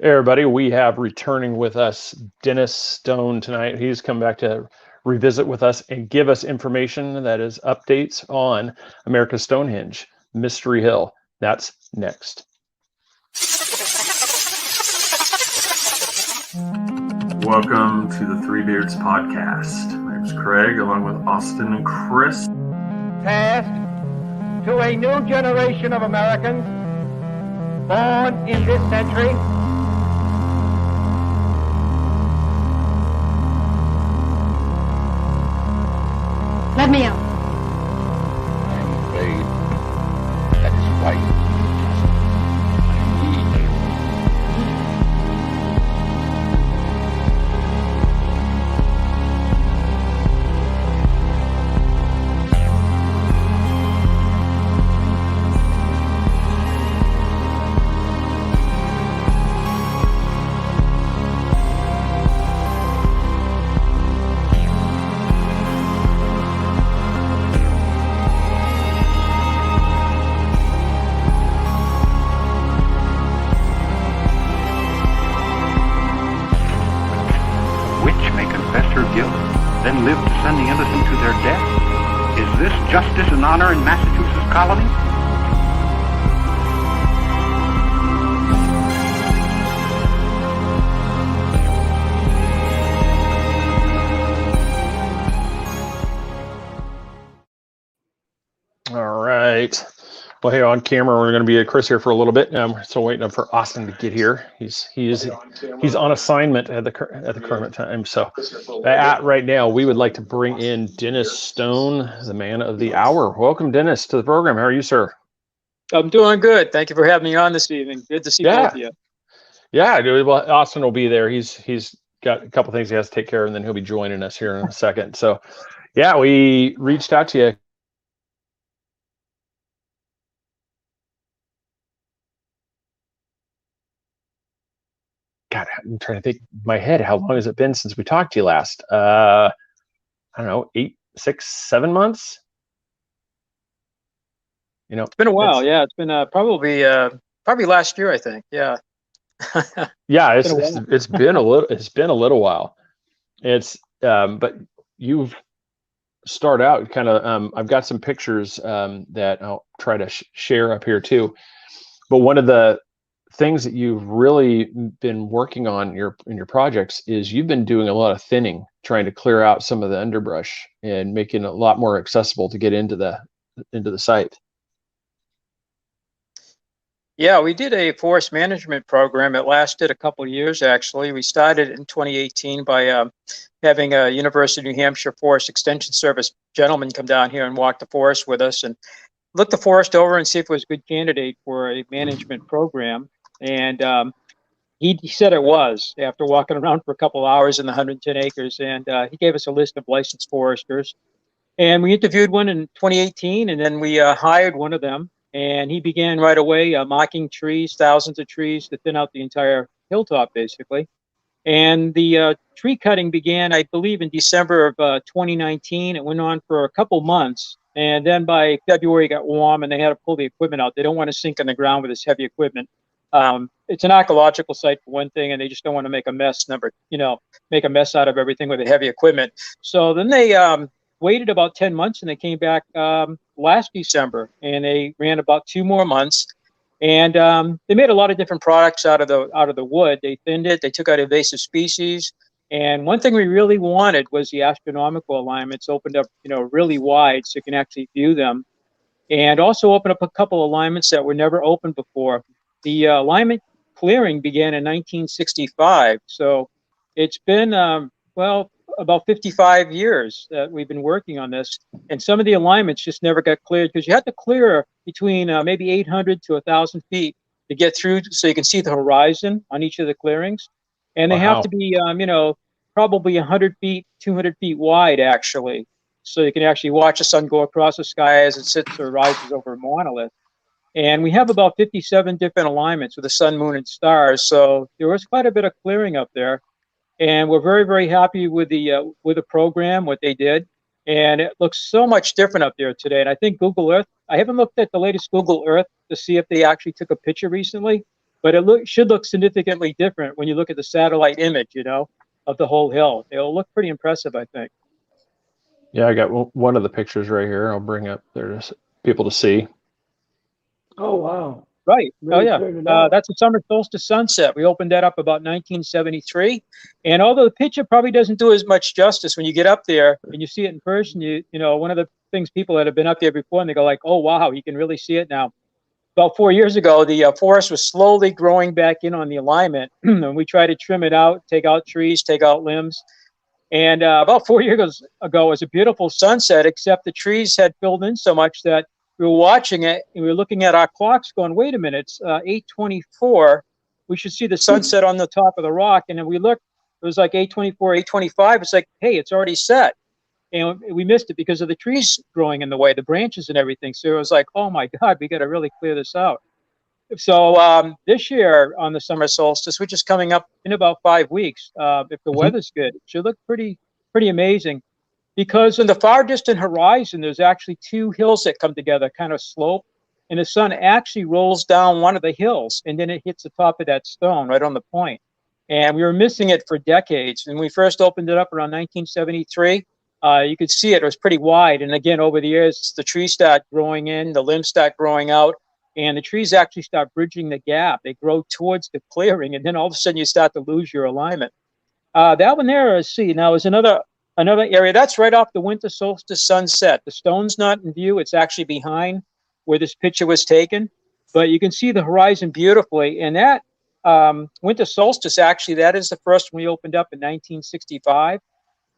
Hey everybody, we have returning with us Dennis Stone tonight. He's come back to revisit with us and give us information that is updates on America's Stonehenge, Mystery Hill. That's next. Welcome to the Three Beards podcast. My name is Craig, along with Austin and Chris. Passed to a new generation of Americans born in this century. Let me out. I am afraid that is white. Then live to send the innocent to their death? Is this justice and honor in Massachusetts colony? All right. Well, hey, on camera, we're going to be Chris here for a little bit. Still waiting for Austin to get here. He's on assignment at the current time. So, right now, we would like to bring in Dennis Stone, the man of the hour. Welcome, Dennis, to the program. How are you, sir? I'm doing good. Thank you for having me on this evening. Good to see both of you. Yeah, dude. Well, Austin will be there. He's got a couple things he has to take care of, and then he'll be joining us here in a second. So, yeah, we reached out to you. God, I'm trying to think in my head. How long has it been since we talked to you last? I don't know, 6, 7 months. You know, it's been a while. Yeah, it's been probably last year, I think. Yeah. Yeah, it's been a little while. It's but you've start out kind of. I've got some pictures that I'll try to share up here too. But one of the things that you've really been working on in your projects is you've been doing a lot of thinning, trying to clear out some of the underbrush and making it a lot more accessible to get into the site. Yeah, we did a forest management program. It lasted a couple of years, actually. We started in 2018 by having a University of New Hampshire Forest Extension Service gentleman come down here and walk the forest with us and look the forest over and see if it was a good candidate for a management program. And he said it was, after walking around for a couple hours in the 110 acres. And he gave us a list of licensed foresters. And we interviewed one in 2018, and then we hired one of them. And he began right away marking trees, thousands of trees to thin out the entire hilltop, basically. And the tree cutting began, I believe, in December of 2019. It went on for a couple months. And then by February, it got warm, and they had to pull the equipment out. They don't want to sink in the ground with this heavy equipment. It's an archaeological site for one thing, and they just don't want to make a mess. Make a mess out of everything with the heavy equipment. So then they waited about 10 months, and they came back last December, and they ran about 2 more months. And they made a lot of different products out of the wood. They thinned it. They took out invasive species. And one thing we really wanted was the astronomical alignments opened up, really wide so you can actually view them. And also open up a couple alignments that were never opened before. The alignment clearing began in 1965. So it's been, about 55 years that we've been working on this. And some of the alignments just never got cleared because you have to clear between maybe 800 to 1,000 feet to get through so you can see the horizon on each of the clearings. And they have to be, probably 100 feet, 200 feet wide, actually. So you can actually watch the sun go across the sky as it sits or rises over a monolith. And we have about 57 different alignments with the sun, moon, and stars. So there was quite a bit of clearing up there. And we're very, very happy with the program, what they did. And it looks so much different up there today. And I think Google Earth, I haven't looked at the latest Google Earth to see if they actually took a picture recently, but it should look significantly different when you look at the satellite image, you know, of the whole hill. It'll look pretty impressive, I think. Yeah, I got one of the pictures right here. I'll bring up there to people to see. Oh, wow. Right. Really Oh, cleared it yeah. out. That's a summer solstice sunset. We opened that up about 1973. And although the picture probably doesn't do as much justice when you get up there and you see it in person, you know, one of the things people that have been up there before, and they go like, oh, wow, you can really see it now. About 4 years ago, the forest was slowly growing back in on the alignment. And we tried to trim it out, take out trees, take out limbs. And about 4 years ago, it was a beautiful sunset, except the trees had filled in so much that we were watching it and we were looking at our clocks going, wait a minute, it's 8:24. We should see the sunset on the top of the rock. And then we looked, it was like 8:24, 8:25. It's like, hey, it's already set. And we missed it because of the trees growing in the way, the branches and everything. So it was like, oh my God, we got to really clear this out. So this year on the summer solstice, which is coming up in about 5 weeks, if the weather's good, it should look pretty amazing. Because in the far distant horizon, there's actually two hills that come together, kind of slope, and the sun actually rolls down one of the hills, and then it hits the top of that stone right on the point. And we were missing it for decades. When we first opened it up around 1973, you could see it was pretty wide. And again, over the years, the trees start growing in, the limbs start growing out, and the trees actually start bridging the gap. They grow towards the clearing, and then all of a sudden you start to lose your alignment. That one there, see, now is another area that's right off the winter solstice sunset. The stone's not in view, it's actually behind where this picture was taken, but you can see the horizon beautifully. And that winter solstice, actually, that is the first one we opened up in 1965.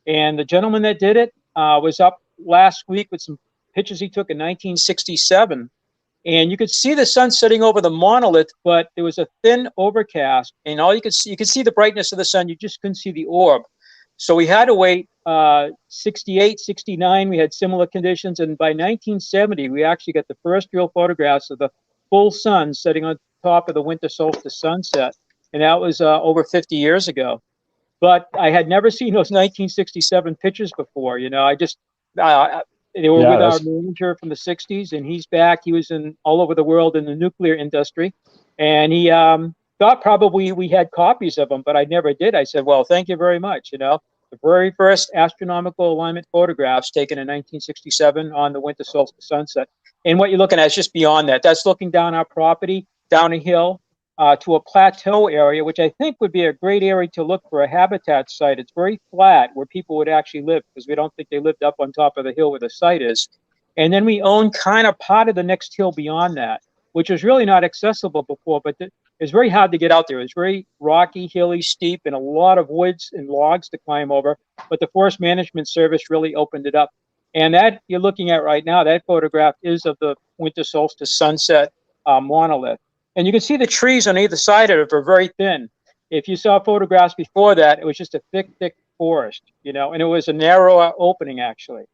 And the gentleman that did it was up last week with some pictures he took in 1967. And you could see the sun setting over the monolith, but there was a thin overcast, and all you could see the brightness of the sun, you just couldn't see the orb. So we had to wait 68, 69, we had similar conditions, and by 1970, we actually got the first real photographs of the full sun setting on top of the winter solstice sunset, and that was over 50 years ago. But I had never seen those 1967 pictures before, you know. I just, they were with our manager from the 60s, and he's back. He was in all over the world in the nuclear industry, and he thought probably we had copies of them, but I never did. I said, well, thank you very much. You know, the very first astronomical alignment photographs taken in 1967 on the winter solstice sunset. And what you're looking at is just beyond that. That's looking down our property, down a hill to a plateau area, which I think would be a great area to look for a habitat site. It's very flat where people would actually live, because we don't think they lived up on top of the hill where the site is. And then we own kind of part of the next hill beyond that, which was really not accessible before, but it's very hard to get out there. It's very rocky, hilly, steep, and a lot of woods and logs to climb over. But the Forest Management Service really opened it up. And that you're looking at right now, that photograph is of the winter solstice sunset monolith. And you can see the trees on either side of it are very thin. If you saw photographs before that, it was just a thick, thick forest, you know, and it was a narrow opening, actually.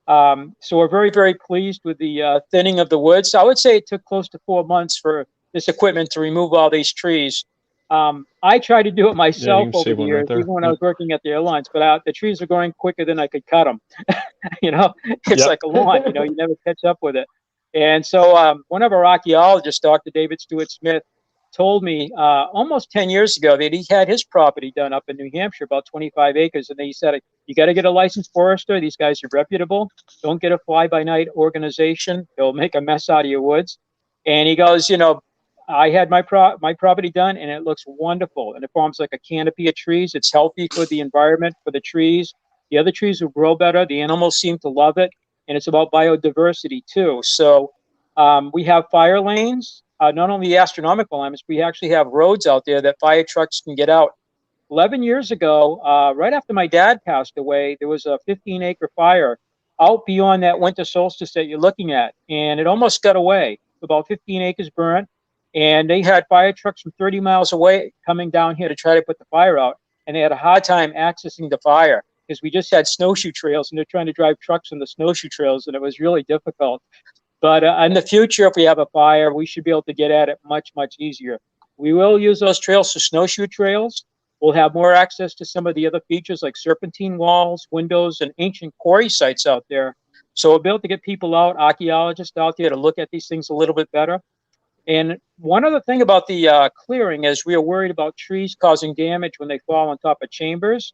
So we're very, very pleased with the thinning of the woods. I would say it took close to 4 months for this equipment to remove all these trees. I tried to do it myself over the years, even when I was working at the airlines, but the trees are growing quicker than I could cut them. You know, it's like a lawn, you know, you never catch up with it. And so one of our archaeologists, Dr. David Stewart Smith, told me almost 10 years ago that he had his property done up in New Hampshire, about 25 acres. And he said, you got to get a licensed forester. These guys are reputable. Don't get a fly-by-night organization. They'll make a mess out of your woods. And he goes, you know, I had my property done, and it looks wonderful. And it forms like a canopy of trees. It's healthy for the environment, for the trees. The other trees will grow better. The animals seem to love it. And it's about biodiversity, too. So we have fire lanes. Not only the astronomical alignments, we actually have roads out there that fire trucks can get out. 11 years ago, right after my dad passed away, there was a 15-acre fire out beyond that winter solstice that you're looking at, and it almost got away. About 15 acres burnt, and they had fire trucks from 30 miles away coming down here to try to put the fire out, and they had a hard time accessing the fire because we just had snowshoe trails, and they're trying to drive trucks on the snowshoe trails, and it was really difficult. But in the future, if we have a fire, we should be able to get at it much, much easier. We will use those trails for snowshoe trails. We'll have more access to some of the other features like serpentine walls, windows, and ancient quarry sites out there. So we'll be able to get people out, archaeologists out there, to look at these things a little bit better. And one other thing about the clearing is we are worried about trees causing damage when they fall on top of chambers,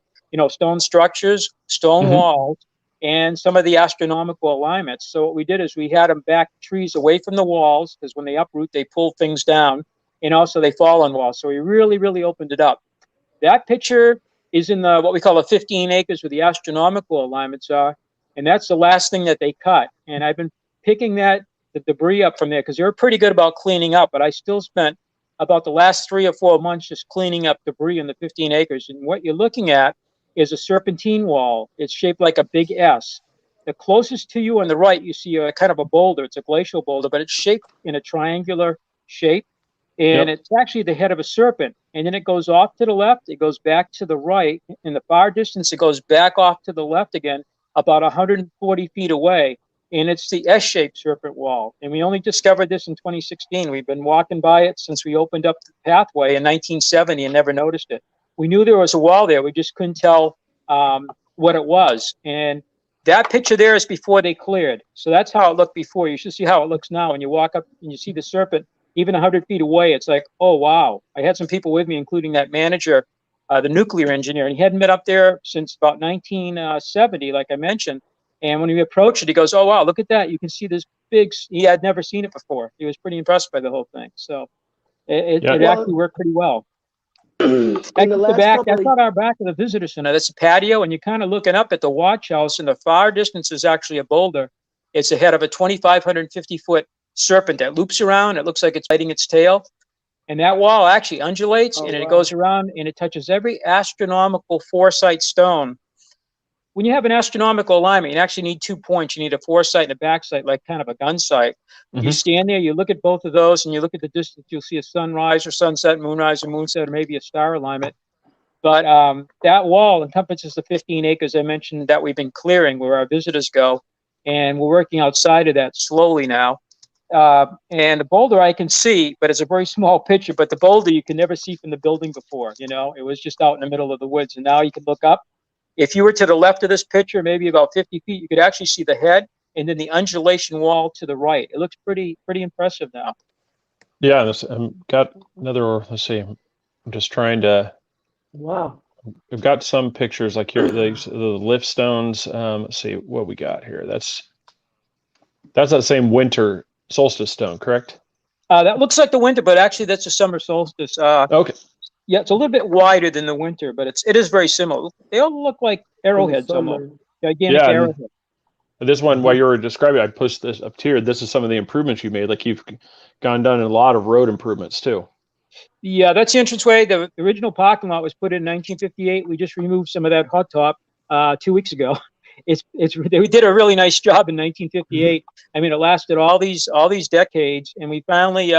stone structures, stone walls, and some of the astronomical alignments. So what we did is we had them back trees away from the walls, because when they uproot, they pull things down, and also they fall on walls. So we really, really opened it up. That picture is in what we call the 15 acres where the astronomical alignments are, and that's the last thing that they cut. And I've been picking the debris up from there, because they were pretty good about cleaning up, but I still spent about the last 3 or 4 months just cleaning up debris in the 15 acres. And what you're looking at is a serpentine wall. It's shaped like a big S. The closest to you on the right, you see a kind of a boulder. It's a glacial boulder, but it's shaped in a triangular shape. And it's actually the head of a serpent. And then it goes off to the left, it goes back to the right. In the far distance, it goes back off to the left again, about 140 feet away. And it's the S-shaped serpent wall. And we only discovered this in 2016. We've been walking by it since we opened up the pathway in 1970 and never noticed it. We knew there was a wall there. We just couldn't tell what it was. And that picture there is before they cleared. So that's how it looked before. You should see how it looks now. When you walk up and you see the serpent, even 100 feet away, it's like, oh, wow. I had some people with me, including that manager, the nuclear engineer, and he hadn't been up there since about 1970, like I mentioned. And when we approached it, he goes, oh, wow, look at that. You can see this big, he had never seen it before. He was pretty impressed by the whole thing. So it actually worked pretty well. That's not our back of the visitor center. That's a patio, and you're kind of looking up at the watch house. In the far distance is actually a boulder. It's the head of a 2,550-foot serpent that loops around. It looks like it's biting its tail. And that wall actually undulates, it goes around, and it touches every astronomical foresight stone. When you have an astronomical alignment, you actually need 2 points. You need a foresight and a backside, like kind of a gun sight. You stand there, you look at both of those, and you look at the distance, you'll see a sunrise or sunset, moonrise or moonset, or maybe a star alignment. But that wall encompasses the 15 acres I mentioned that we've been clearing where our visitors go. And we're working outside of that slowly now. And the boulder I can see, but it's a very small picture, but the boulder you can never see from the building before, it was just out in the middle of the woods. And now you can look up. If you were to the left of this picture, maybe about 50 feet, you could actually see the head and then the undulation wall to the right. It looks pretty impressive now. Yeah, got another, let's see, I'm just trying to, wow. We've got some pictures like here, the lift stones. Let's see what we got here. That's that same winter solstice stone, correct? That looks like the winter, but actually that's a summer solstice. Okay. Yeah, it's a little bit wider than the winter, but it is very similar. They all look like arrowheads almost. Gigantic arrowhead. This one, while you were describing, I pushed this up here. This is some of the improvements you made. Like you've done a lot of road improvements too. Yeah, that's the entranceway. The original parking lot was put in 1958. We just removed some of that hot top 2 weeks ago. We did a really nice job in 1958. I mean, it lasted all these decades, and we finally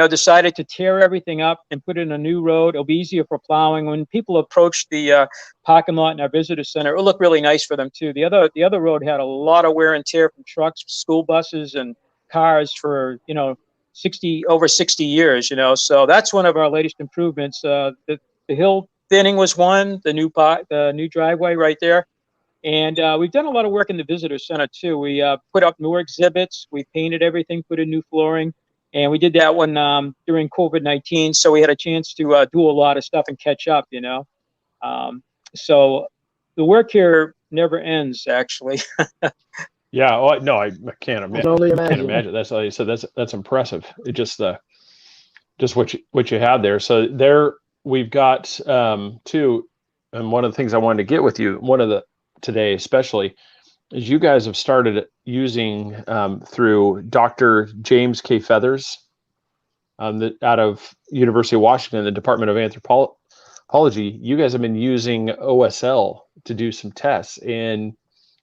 decided to tear everything up and put in a new road. It'll be easier for plowing. When people approach the parking lot in our visitor center, it'll look really nice for them too. The other road had a lot of wear and tear from trucks, school buses, and cars for over 60 years. So that's one of our latest improvements. The hill thinning was one. The new driveway right there. And we've done a lot of work in the visitor center too. We put up newer exhibits. We painted everything, put in new flooring. And we did that one during COVID-19, so we had a chance to do a lot of stuff and catch up, So the work here never ends, actually. Yeah, well, no, I can't imagine. Only I can't imagine. That's all you said. That's impressive. It just what you had there. So there we've got two, and one of the things I wanted to get with you, today especially, is you guys have started using through Dr. James K. Feathers out of University of Washington, the Department of Anthropology. You guys have been using OSL to do some tests. And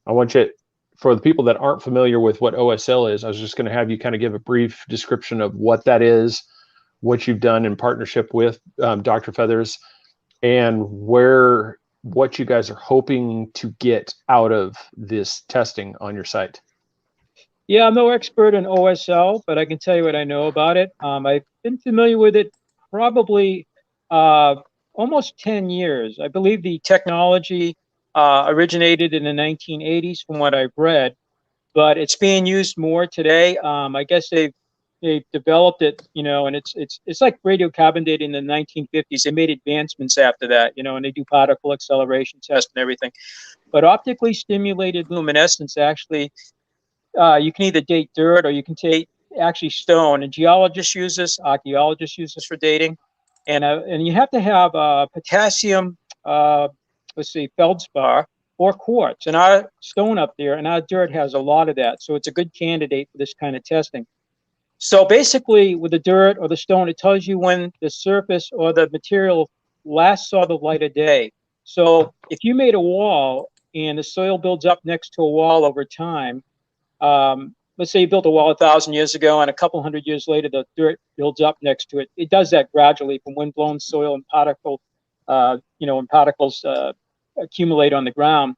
I want you, for the people that aren't familiar with what OSL is, I was just going to have you kind of give a brief description of what that is, what you've done in partnership with Dr. Feathers, and what you guys are hoping to get out of this testing on your site. Yeah, I'm no expert in OSL, but I can tell you what I know about it. I've been familiar with it probably almost 10 years. I believe the technology originated in the 1980s from what I've read, but it's being used more today. I guess they've they developed it, and it's like radiocarbon dating in the 1950s. They made advancements after that, and they do particle acceleration tests and everything. But optically stimulated luminescence actually, you can either date dirt or you can take actually stone. And geologists use this, archaeologists use this for dating. And you have to have potassium, feldspar or quartz. And our stone up there and our dirt has a lot of that. So it's a good candidate for this kind of testing. So basically with the dirt or the stone, it tells you when the surface or the material last saw the light of day. So if you made a wall and the soil builds up next to a wall over time, let's say you built a wall 1,000 years ago and a couple hundred years later, the dirt builds up next to it. It does that gradually from wind-blown soil and particles accumulate on the ground.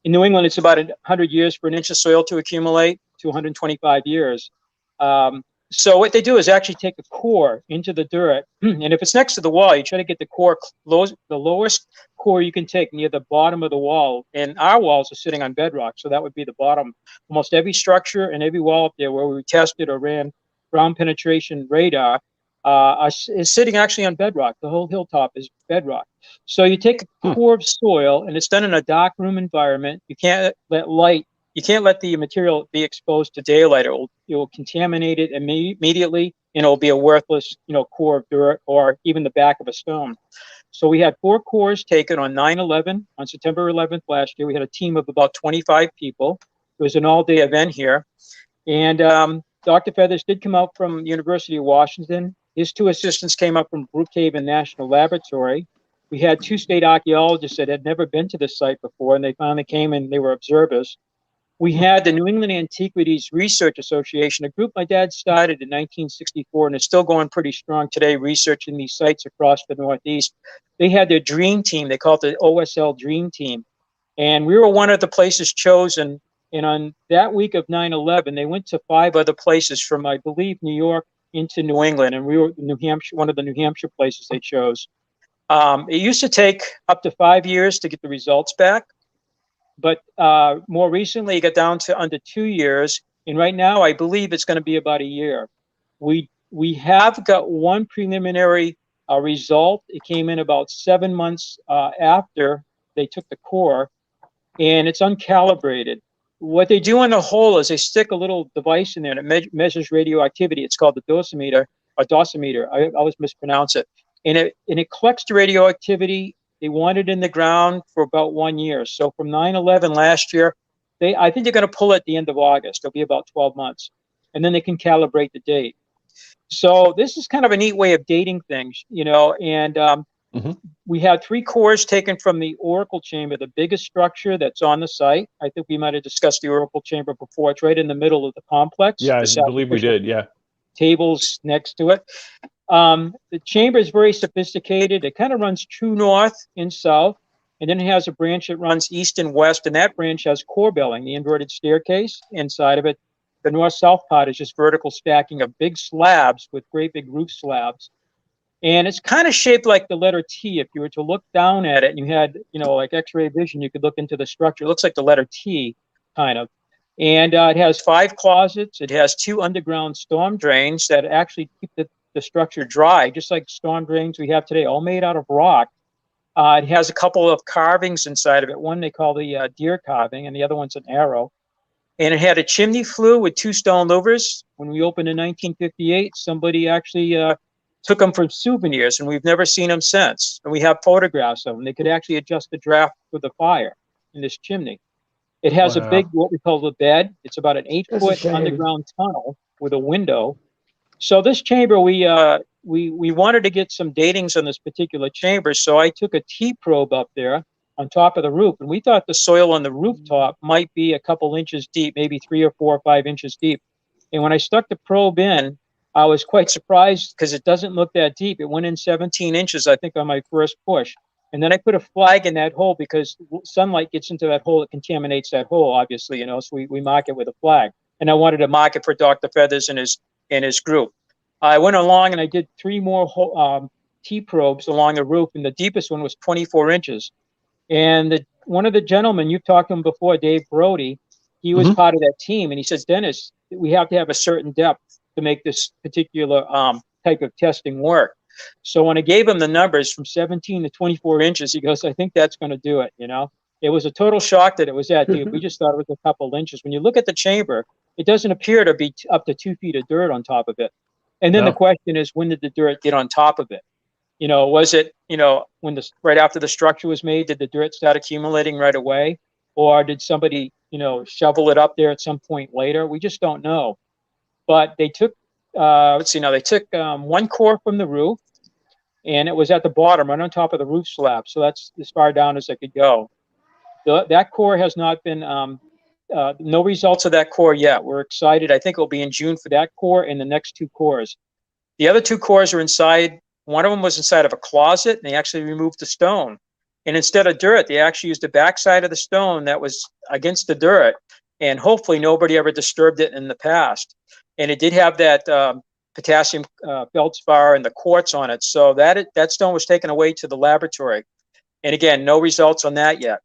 In New England, it's about 100 years for an inch of soil to accumulate, to 125 years. So what they do is actually take a core into the dirt, and if it's next to the wall, you try to get the core, the lowest core you can take near the bottom of the wall. And our walls are sitting on bedrock, so that would be the bottom. Almost every structure and every wall up there where we tested or ran ground penetration radar is sitting actually on bedrock. The whole hilltop is bedrock. So you take a core of soil, and it's done in a dark room environment. You can't let the material be exposed to daylight. It will contaminate it immediately, and it'll be a worthless, core of dirt or even the back of a stone. So we had 4 cores taken on 9/11, on September 11th last year. We had a team of about 25 people. It was an all-day event here. And Dr. Feathers did come out from University of Washington. His 2 assistants came up from Brookhaven National Laboratory. We had 2 state archaeologists that had never been to the site before, and they finally came and they were observers. We had the New England Antiquities Research Association, a group my dad started in 1964 and is still going pretty strong today, researching these sites across the Northeast. They had their dream team. They called it the OSL Dream Team. And we were one of the places chosen. And on that week of 9/11, they went to 5 other places from, I believe, New York into New England. And we were New Hampshire, one of the New Hampshire places they chose. It used to take up to 5 years to get the results back. But more recently, it got down to under 2 years. And right now, I believe it's going to be about a year. We have got one preliminary result. It came in about 7 months after they took the core, and it's uncalibrated. What they do in the hole is they stick a little device in there and it measures radioactivity. It's called the dosimeter, or dosimeter. I always mispronounce it. And it collects the radioactivity. They want it in the ground for about 1 year. So from 9/11 last year, I think they're going to pull it at the end of August. It'll be about 12 months. And then they can calibrate the date. So this is kind of a neat way of dating things, and we had 3 cores taken from the Oracle Chamber, the biggest structure that's on the site. I think we might have discussed the Oracle Chamber before. It's right in the middle of the complex. Yeah, I believe we did, yeah. Tables next to it. The chamber is very sophisticated. It kind of runs true north and south, and then it has a branch that runs east and west, and that branch has core belling, the inverted staircase inside of it. The north-south part is just vertical stacking of big slabs with great big roof slabs. And it's kind of shaped like the letter T. If you were to look down at it and you had, like X-ray vision, you could look into the structure. It looks like the letter T, kind of. And it has 5 closets. It has 2 underground storm drains that actually keep the structure dry, just like storm drains we have today, all made out of rock. It has a couple of carvings inside of it. One they call the deer carving, and the other one's an arrow. And it had a chimney flue with 2 stone louvers. When we opened in 1958, somebody actually took them for souvenirs, and we've never seen them since. And we have photographs of them. They could actually adjust the draft for the fire in this chimney. It has a big, what we call the bed. It's about an 8-foot underground tunnel with a window. So this chamber, we wanted to get some datings on this particular chamber. So I took a T-probe up there on top of the roof, and we thought the soil on the rooftop might be a couple inches deep, maybe 3 or 4 or 5 inches deep. And when I stuck the probe in, I was quite surprised because it doesn't look that deep. It went in 17 inches, I think, on my first push. And then I put a flag in that hole because sunlight gets into that hole. It contaminates that hole, obviously, so we mark it with a flag. And I wanted to mark it for Dr. Feathers and his group. I went along and I did 3 more T-probes along the roof, and the deepest one was 24 inches. And one of the gentlemen, you've talked to him before, Dave Brody, he was part of that team. And he says, Dennis, we have to have a certain depth. to make this particular type of testing work. So when I gave him the numbers from 17 to 24 inches, he goes, I think that's going to do it. It was a total shock that it was that deep. We just thought it was a couple inches. When you look at the chamber, it doesn't appear to be up to 2 feet of dirt on top of it. And then the question is, when did the dirt get on top of it? Was it, when right after the structure was made, did the dirt start accumulating right away? Or did somebody, shovel it up there at some point later? We just don't know. But they took, they took one core from the roof, and it was at the bottom, right on top of the roof slab. So that's as far down as it could go. That core has not been, no results of that core yet. We're excited. I think it'll be in June for that core and the next 2 cores. The other 2 cores are inside. One of them was inside of a closet, and they actually removed the stone. And instead of dirt, they actually used the backside of the stone that was against the dirt. And hopefully nobody ever disturbed it in the past. And it did have that potassium feldspar and the quartz on it. So that stone was taken away to the laboratory. And again, no results on that yet.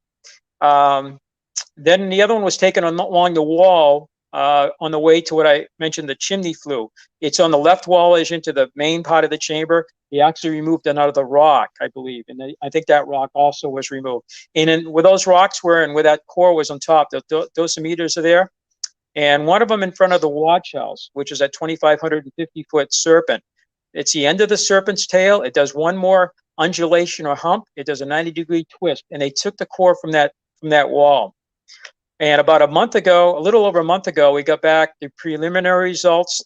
Then the other one was taken along the wall on the way to what I mentioned, the chimney flue. It's on the left wall edge into the main part of the chamber. They actually removed another rock, I believe. And I think that rock also was removed. And then where those rocks were and where that core was on top, the dosimeters are there. And one of them in front of the watch house, which is at 2,550-foot serpent. It's the end of the serpent's tail. It does one more undulation or hump. It does a 90-degree twist. And they took the core from that wall. And about a little over a month ago, we got back the preliminary results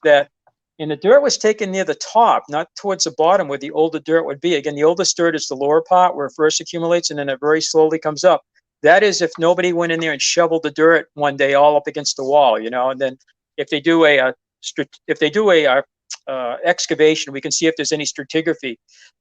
and the dirt was taken near the top, not towards the bottom where the older dirt would be. Again, the oldest dirt is the lower part where it first accumulates, and then it very slowly comes up. That is if nobody went in there and shoveled the dirt one day all up against the wall, and then if they do a excavation, we can see if there's any stratigraphy.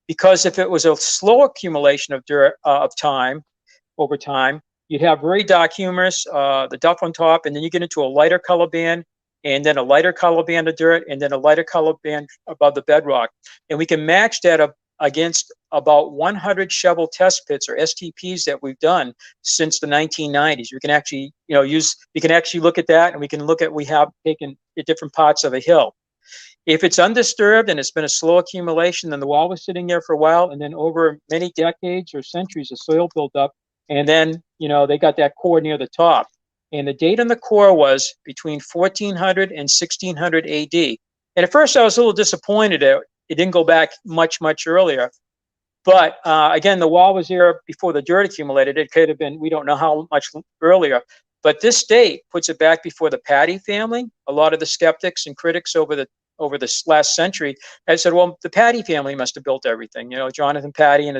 Because if it was a slow accumulation of dirt over time, you'd have very dark humus, the duff on top, and then you get into a lighter color band, and then a lighter color band of dirt, and then a lighter color band above the bedrock. And we can match that up against about 100 shovel test pits or STPs that we've done since the 1990s. We can actually, we can actually look at that, and we can look at, we have taken at different parts of a hill. If it's undisturbed and it's been a slow accumulation, then the wall was sitting there for a while, and then over many decades or centuries, the soil built up, and then, they got that core near the top. And the date on the core was between 1400 and 1600 AD. And at first I was a little disappointed it didn't go back much earlier. But again, the wall was there before the dirt accumulated. It could have been, we don't know how much earlier. But this date puts it back before the Patty family. A lot of the skeptics and critics over this last century had said, well, the Patty family must have built everything. Jonathan Patty and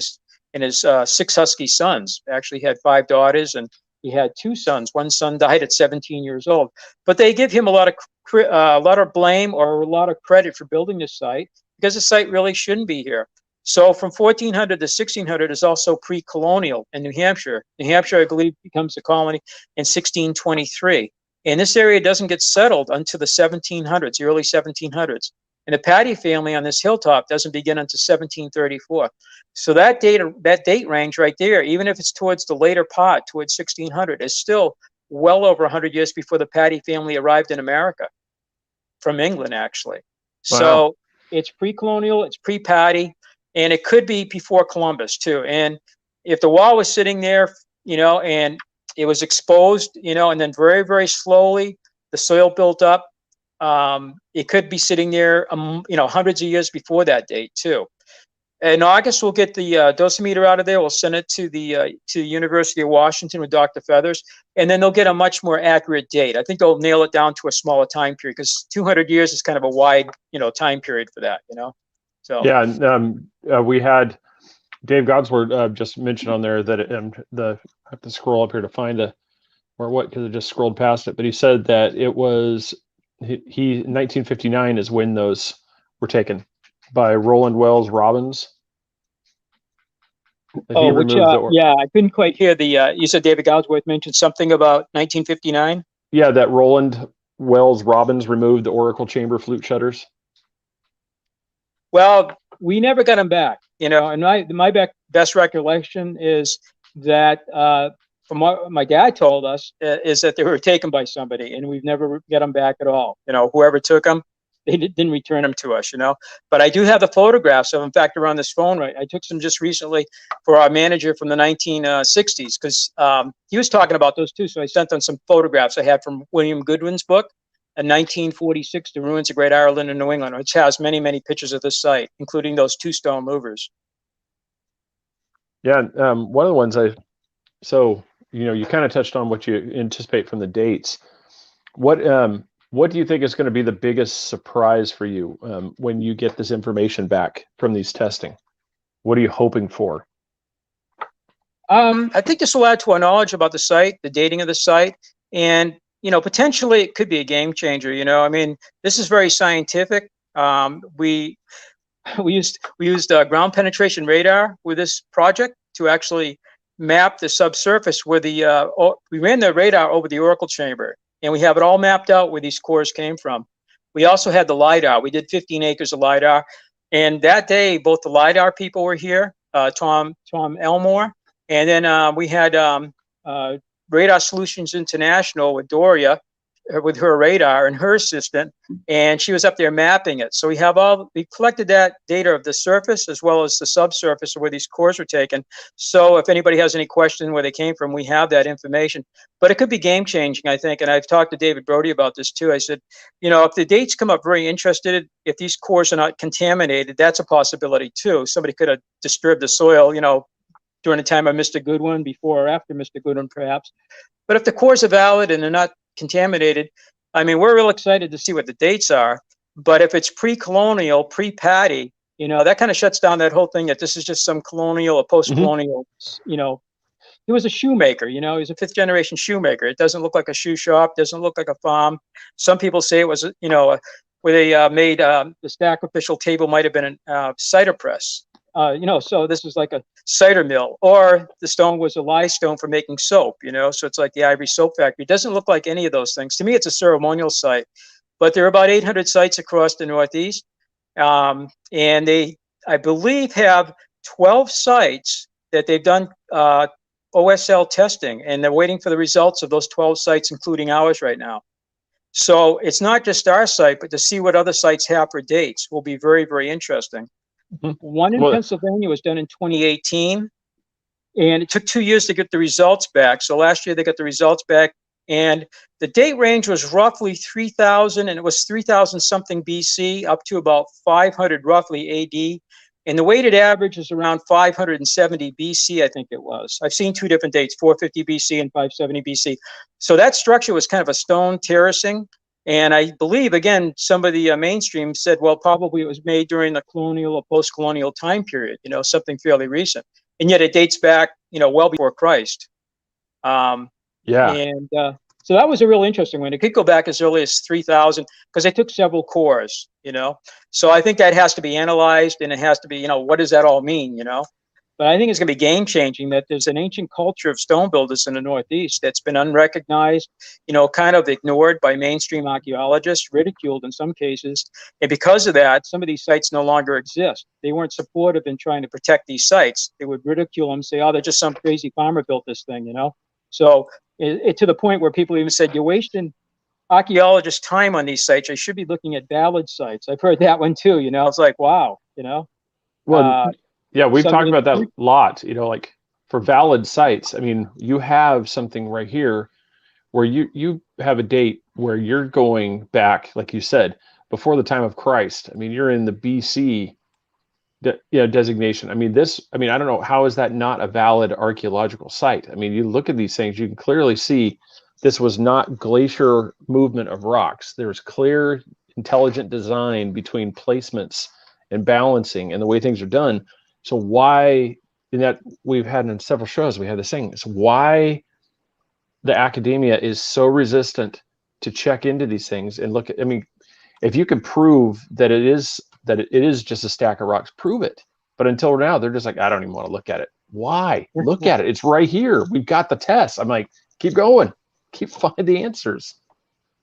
his 6 husky sons. Actually had 5 daughters, and he had 2 sons. One son died at 17 years old. But they give him a lot of blame or a lot of credit for building this site, because the site really shouldn't be here. So from 1400 to 1600 is also pre-colonial in New Hampshire. New Hampshire, I believe, becomes a colony in 1623. And this area doesn't get settled until the 1700s, the early 1700s. And the Patty family on this hilltop doesn't begin until 1734. So that date range right there, even if it's towards the later part, towards 1600, is still well over 100 years before the Patty family arrived in America from England, actually. Wow. So it's pre-colonial, it's pre-Patty, and it could be before Columbus too. And if the wall was sitting there, and it was exposed, and then very, very slowly the soil built up, it could be sitting there, hundreds of years before that date too. In August, we'll get the dosimeter out of there. We'll send it to the University of Washington with Dr. Feathers, and then they'll get a much more accurate date. I think they'll nail it down to a smaller time period, because 200 years is kind of a wide, time period for that, So yeah, we had Dave Godsword just mentioned on there that I have to scroll up here to find because I just scrolled past it, but he said that it was 1959 is when those were taken by Roland Wells Robbins. I couldn't quite hear you said David Godsworth mentioned something about 1959. Yeah, that Roland Wells Robbins removed the Oracle Chamber flute shutters. Well, we never got them back, and my best recollection is that from what my dad told us is that they were taken by somebody, and we've never got them back at all. Whoever took them, they didn't return them to us, But I do have the photographs of them. In fact, they're on this phone, right? I took some just recently for our manager from the 1960s because he was talking about those too. So I sent them some photographs I had from William Goodwin's book, in 1946, The Ruins of Great Ireland and New England, which has many, many pictures of this site, including those 2 stone movers. Yeah, one of the ones you kind of touched on what you anticipate from the dates. What do you think is going to be the biggest surprise for you when you get this information back from these testing? What are you hoping for? I think this will add to our knowledge about the site, the dating of the site, and potentially it could be a game changer. I mean, this is very scientific. We used ground penetration radar with this project to actually map the subsurface where we ran the radar over the oracle chamber, and we have it all mapped out where these cores came from. We also had the LIDAR. We did 15 acres of LIDAR, and that day both the LIDAR people were here, Tom Elmore, and then we had Radar Solutions International with Doria, with her radar and her assistant, and she was up there mapping it. So we collected that data of the surface as well as the subsurface of where these cores were taken. So if anybody has any question where they came from, we have that information. But it could be game changing, I think. And I've talked to David Brody about this too. I said, if the dates come up very interested, if these cores are not contaminated, that's a possibility too. Somebody could have disturbed the soil, during the time of Mr. Goodwin, before or after Mr. Goodwin, perhaps. But if the cores are valid and they're not contaminated, I mean, we're real excited to see what the dates are. But if it's pre-colonial, pre-Patty, that kind of shuts down that whole thing that this is just some colonial or post-colonial, He was a shoemaker, he was a 5th generation shoemaker. It doesn't look like a shoe shop, doesn't look like a farm. Some people say it was, where they made the sacrificial table might have been a cider press. So this was like a cider mill, or the stone was a lye stone for making soap, so it's like the Ivory Soap Factory. It doesn't look like any of those things. To me, it's a ceremonial site, but there are about 800 sites across the Northeast. And they, I believe, have 12 sites that they've done OSL testing, and they're waiting for the results of those 12 sites, including ours right now. So it's not just our site, but to see what other sites have for dates will be very, very interesting. One in Pennsylvania was done in 2018, and it took 2 years to get the results back. So last year they got the results back, and the date range was roughly 3,000, and it was 3,000 something BC up to about 500 roughly AD. And the weighted average is around 570 BC, I think it was. I've seen 2 different dates, 450 BC and 570 BC. So that structure was kind of a stone terracing. And I believe, again, some of the mainstream said, well, probably it was made during the colonial or post-colonial time period, something fairly recent. And yet it dates back, well before Christ. And so that was a real interesting one. It could go back as early as 3,000 because they took several cores, So I think that has to be analyzed, and it has to be, what does that all mean, But I think it's going to be game changing that there's an ancient culture of stone builders in the Northeast that's been unrecognized, kind of ignored by mainstream archaeologists, ridiculed in some cases. And because of that, some of these sites no longer exist. They weren't supportive in trying to protect these sites. They would ridicule them, say, oh, they're just some crazy farmer built this thing, So it to the point where people even said, you're wasting archaeologists' time on these sites. I should be looking at valid sites. I've heard that one too, It's like, wow, Well, yeah, we've talked about that a lot, like for valid sites. I mean, you have something right here where you have a date where you're going back, like you said, before the time of Christ. I mean, you're in the BC designation. I mean, I don't know, how is that not a valid archaeological site? I mean, you look at these things, you can clearly see this was not glacier movement of rocks. There was clear, intelligent design between placements and balancing and the way things are done. So why, in that we've had in several shows, we have this thing. So why the academia is so resistant to check into these things and look at, I mean, if you can prove that it is just a stack of rocks, prove it. But until now, they're just like, I don't even want to look at it. Why? Look at it. It's right here. We've got the test. I'm like, keep going. Keep finding the answers.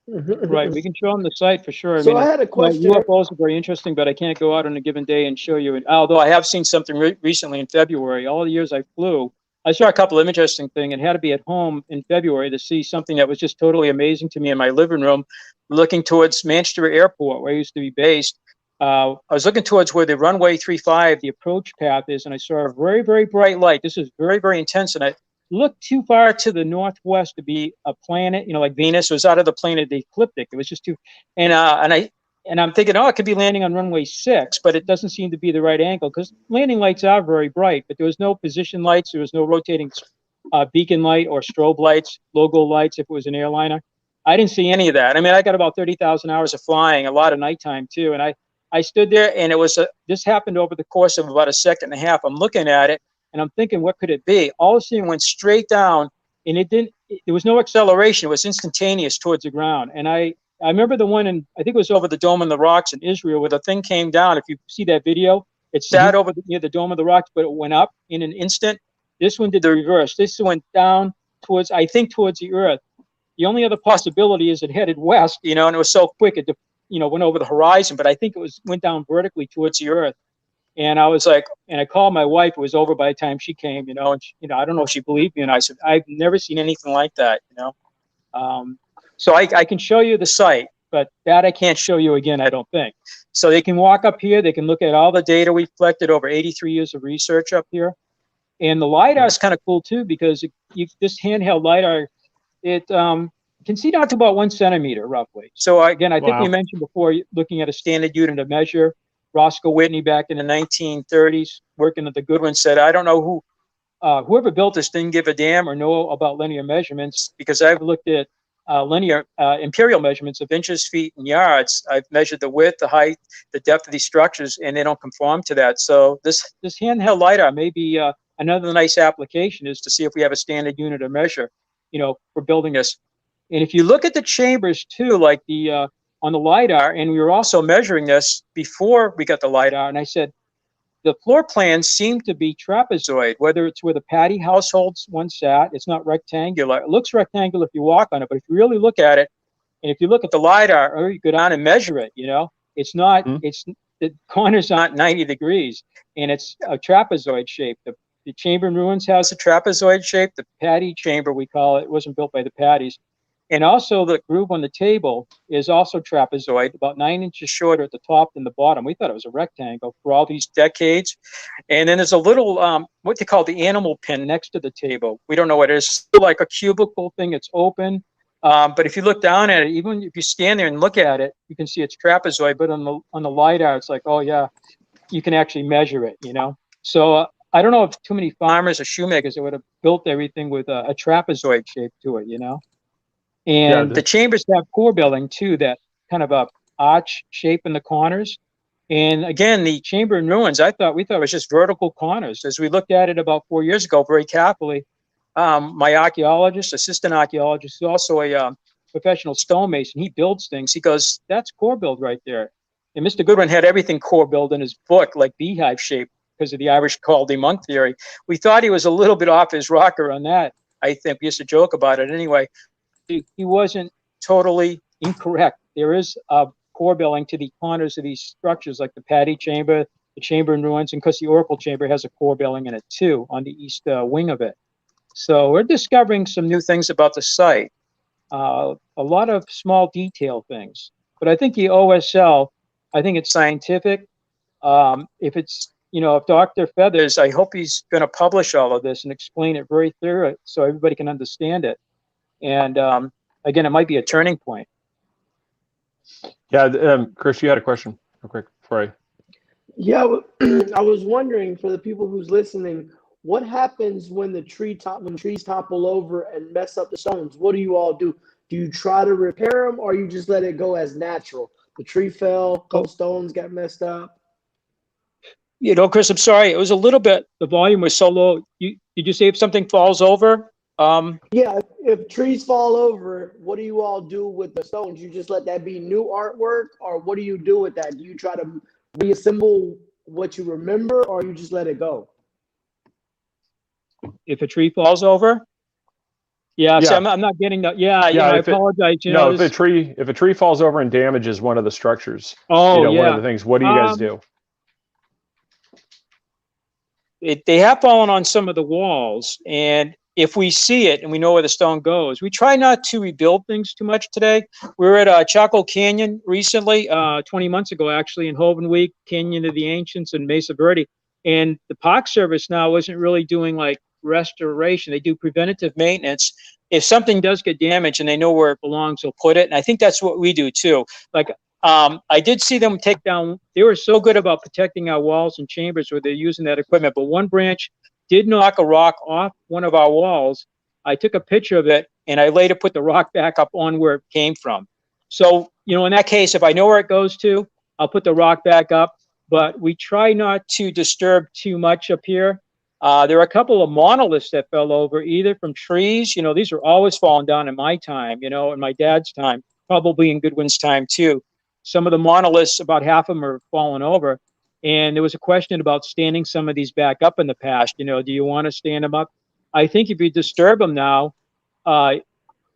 Right, we can show them the site for sure. I had a question. UFOs are very interesting, but I can't go out on a given day and show you. Although I have seen something recently in February. All the years I flew, I saw a couple of interesting things and had to be at home in February to see something that was just totally amazing to me in my living room, looking towards Manchester Airport, where I used to be based. I was looking towards where the runway 35, the approach path is, and I saw a very, very bright light. This is very, very intense, and I looked too far to the northwest to be a planet, like Venus. It was out of the plane of the ecliptic. It was just too, and I'm thinking, oh, it could be landing on runway 6, but it doesn't seem to be the right angle because landing lights are very bright, but there was no position lights. There was no rotating beacon light or strobe lights, logo lights if it was an airliner. I didn't see any of that. I mean, I got about 30,000 hours of flying, a lot of nighttime too. And I stood there and it was, this happened over the course of about a second and a half. I'm looking at it and I'm thinking, what could it be? All of a sudden it went straight down and there was no acceleration. It was instantaneous towards the ground. And I remember the one in, I think it was over the Dome of the Rocks in Israel where the thing came down. If you see that video, it sat over near the Dome of the Rocks, but it went up in an instant. This one did the reverse. This went down towards, I think, towards the earth. The only other possibility is it headed west, and it was so quick, it, went over the horizon, but I think it went down vertically towards the earth. And I was like, and I called my wife, it was over by the time she came, and I don't know if she believed me. And I said, I've never seen anything like that, So I can show you the site, but that I can't show you again, I don't think. So they can walk up here. They can look at all the data we've collected over 83 years of research up here. And the LiDAR is kind of cool, too, because this handheld LiDAR, it can see down to about 1 centimeter, roughly. So, again, I think we mentioned before, looking at a standard unit of measure. Roscoe Whitney back in the 1930s, working at the Goodwin, said, I don't know whoever built this didn't give a damn or know about linear measurements, because I've looked at linear imperial measurements of inches, feet, and yards. I've measured the width, the height, the depth of these structures, and they don't conform to that. So this handheld LiDAR may be another nice application, is to see if we have a standard unit of measure, for building this. And if you look at the chambers too, like on the LiDAR, and we were also measuring this before we got the LiDAR, and I said, the floor plans seem to be trapezoid, whether it's where the Patty households once sat. It's not rectangular. It looks rectangular if you walk on it, but if you really look at it, and if you look at the LiDAR, or you go down and measure it, it's not, the corners aren't 90 degrees, and it's a trapezoid shape. The chamber in ruins has a trapezoid shape. The Patty chamber, we call it, wasn't built by the Patties. And also the groove on the table is also trapezoid, about 9 inches shorter at the top than the bottom. We thought it was a rectangle for all these decades. And then there's a little, what they call the animal pin next to the table. We don't know what it is. It's still like a cubicle thing. It's open. But if you look down at it, even if you stand there and look at it, you can see it's trapezoid. But on the LiDAR, it's like, oh, yeah, you can actually measure it, So I don't know if too many farmers or shoemakers that would have built everything with a trapezoid shape to it, And the chambers have core building too, that kind of a arch shape in the corners. And again, the chamber in ruins, we thought it was just vertical corners. As we looked at it about 4 years ago, very carefully, my assistant archaeologist, who's also a professional stonemason, he builds things. He goes, that's core build right there. And Mr. Goodwin had everything core build in his book, like beehive shape, because of the Irish Caldy monk theory. We thought he was a little bit off his rocker on that. I think we used to joke about it anyway. He wasn't totally incorrect. There is a core building to the corners of these structures, like the Patty chamber, the chamber in ruins, and because the Oracle chamber has a core building in it too, on the east wing of it. So we're discovering some new things about the site, a lot of small detail things. But I think the OSL, I think it's scientific. If it's, if Dr. Feathers, I hope he's going to publish all of this and explain it very thoroughly so everybody can understand it. And again, it might be a turning point. Yeah, Chris, you had a question real quick before I. Yeah, I was wondering, for the people who's listening, what happens when trees topple over and mess up the stones? What do you all do? Do you try to repair them, or you just let it go as natural? The tree fell, those stones got messed up. Chris, I'm sorry. It was a little bit, the volume was so low. Did you say if something falls over? Yeah, if trees fall over, what do you all do with the stones? You just let that be new artwork, or what do you do with that? Do you try to reassemble what you remember, or you just let it go? If a tree falls over? Yeah. See, I'm not getting that. I apologize. If a tree falls over and damages one of the structures, one of the things, what do you guys do? they have fallen on some of the walls, and if we see it and we know where the stone goes, we try not to rebuild things too much today. We were at Chaco Canyon recently, 20 months ago, actually, in Hoven Week, Canyon of the Ancients and Mesa Verde. And the Park Service now isn't really doing like restoration. They do preventative maintenance. If something does get damaged and they know where it belongs, they'll put it. And I think that's what we do too. Like, I did see them take down, they were so good about protecting our walls and chambers where they're using that equipment, but one branch did knock a rock off one of our walls. I took a picture of it and I later put the rock back up on where it came from. So, you know, in that case, if I know where it goes to, I'll put the rock back up, but we try not to disturb too much up here. There are a couple of monoliths that fell over, either from trees. You know, these are always falling down in my time, you know, in my dad's time, probably in Goodwin's time too. Some of the monoliths, about half of them are falling over. And there was a question about standing some of these back up in the past. You know, do you want to stand them up? I think if you disturb them now,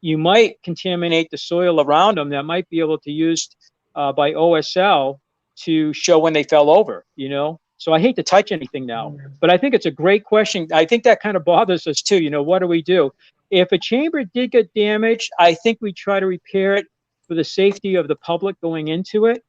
you might contaminate the soil around them that might be able to use by OSL to show when they fell over, you know? So I hate to touch anything now, but I think it's a great question. I think that kind of bothers us too. You know, what do we do? If a chamber did get damaged, I think we try to repair it for the safety of the public going into it,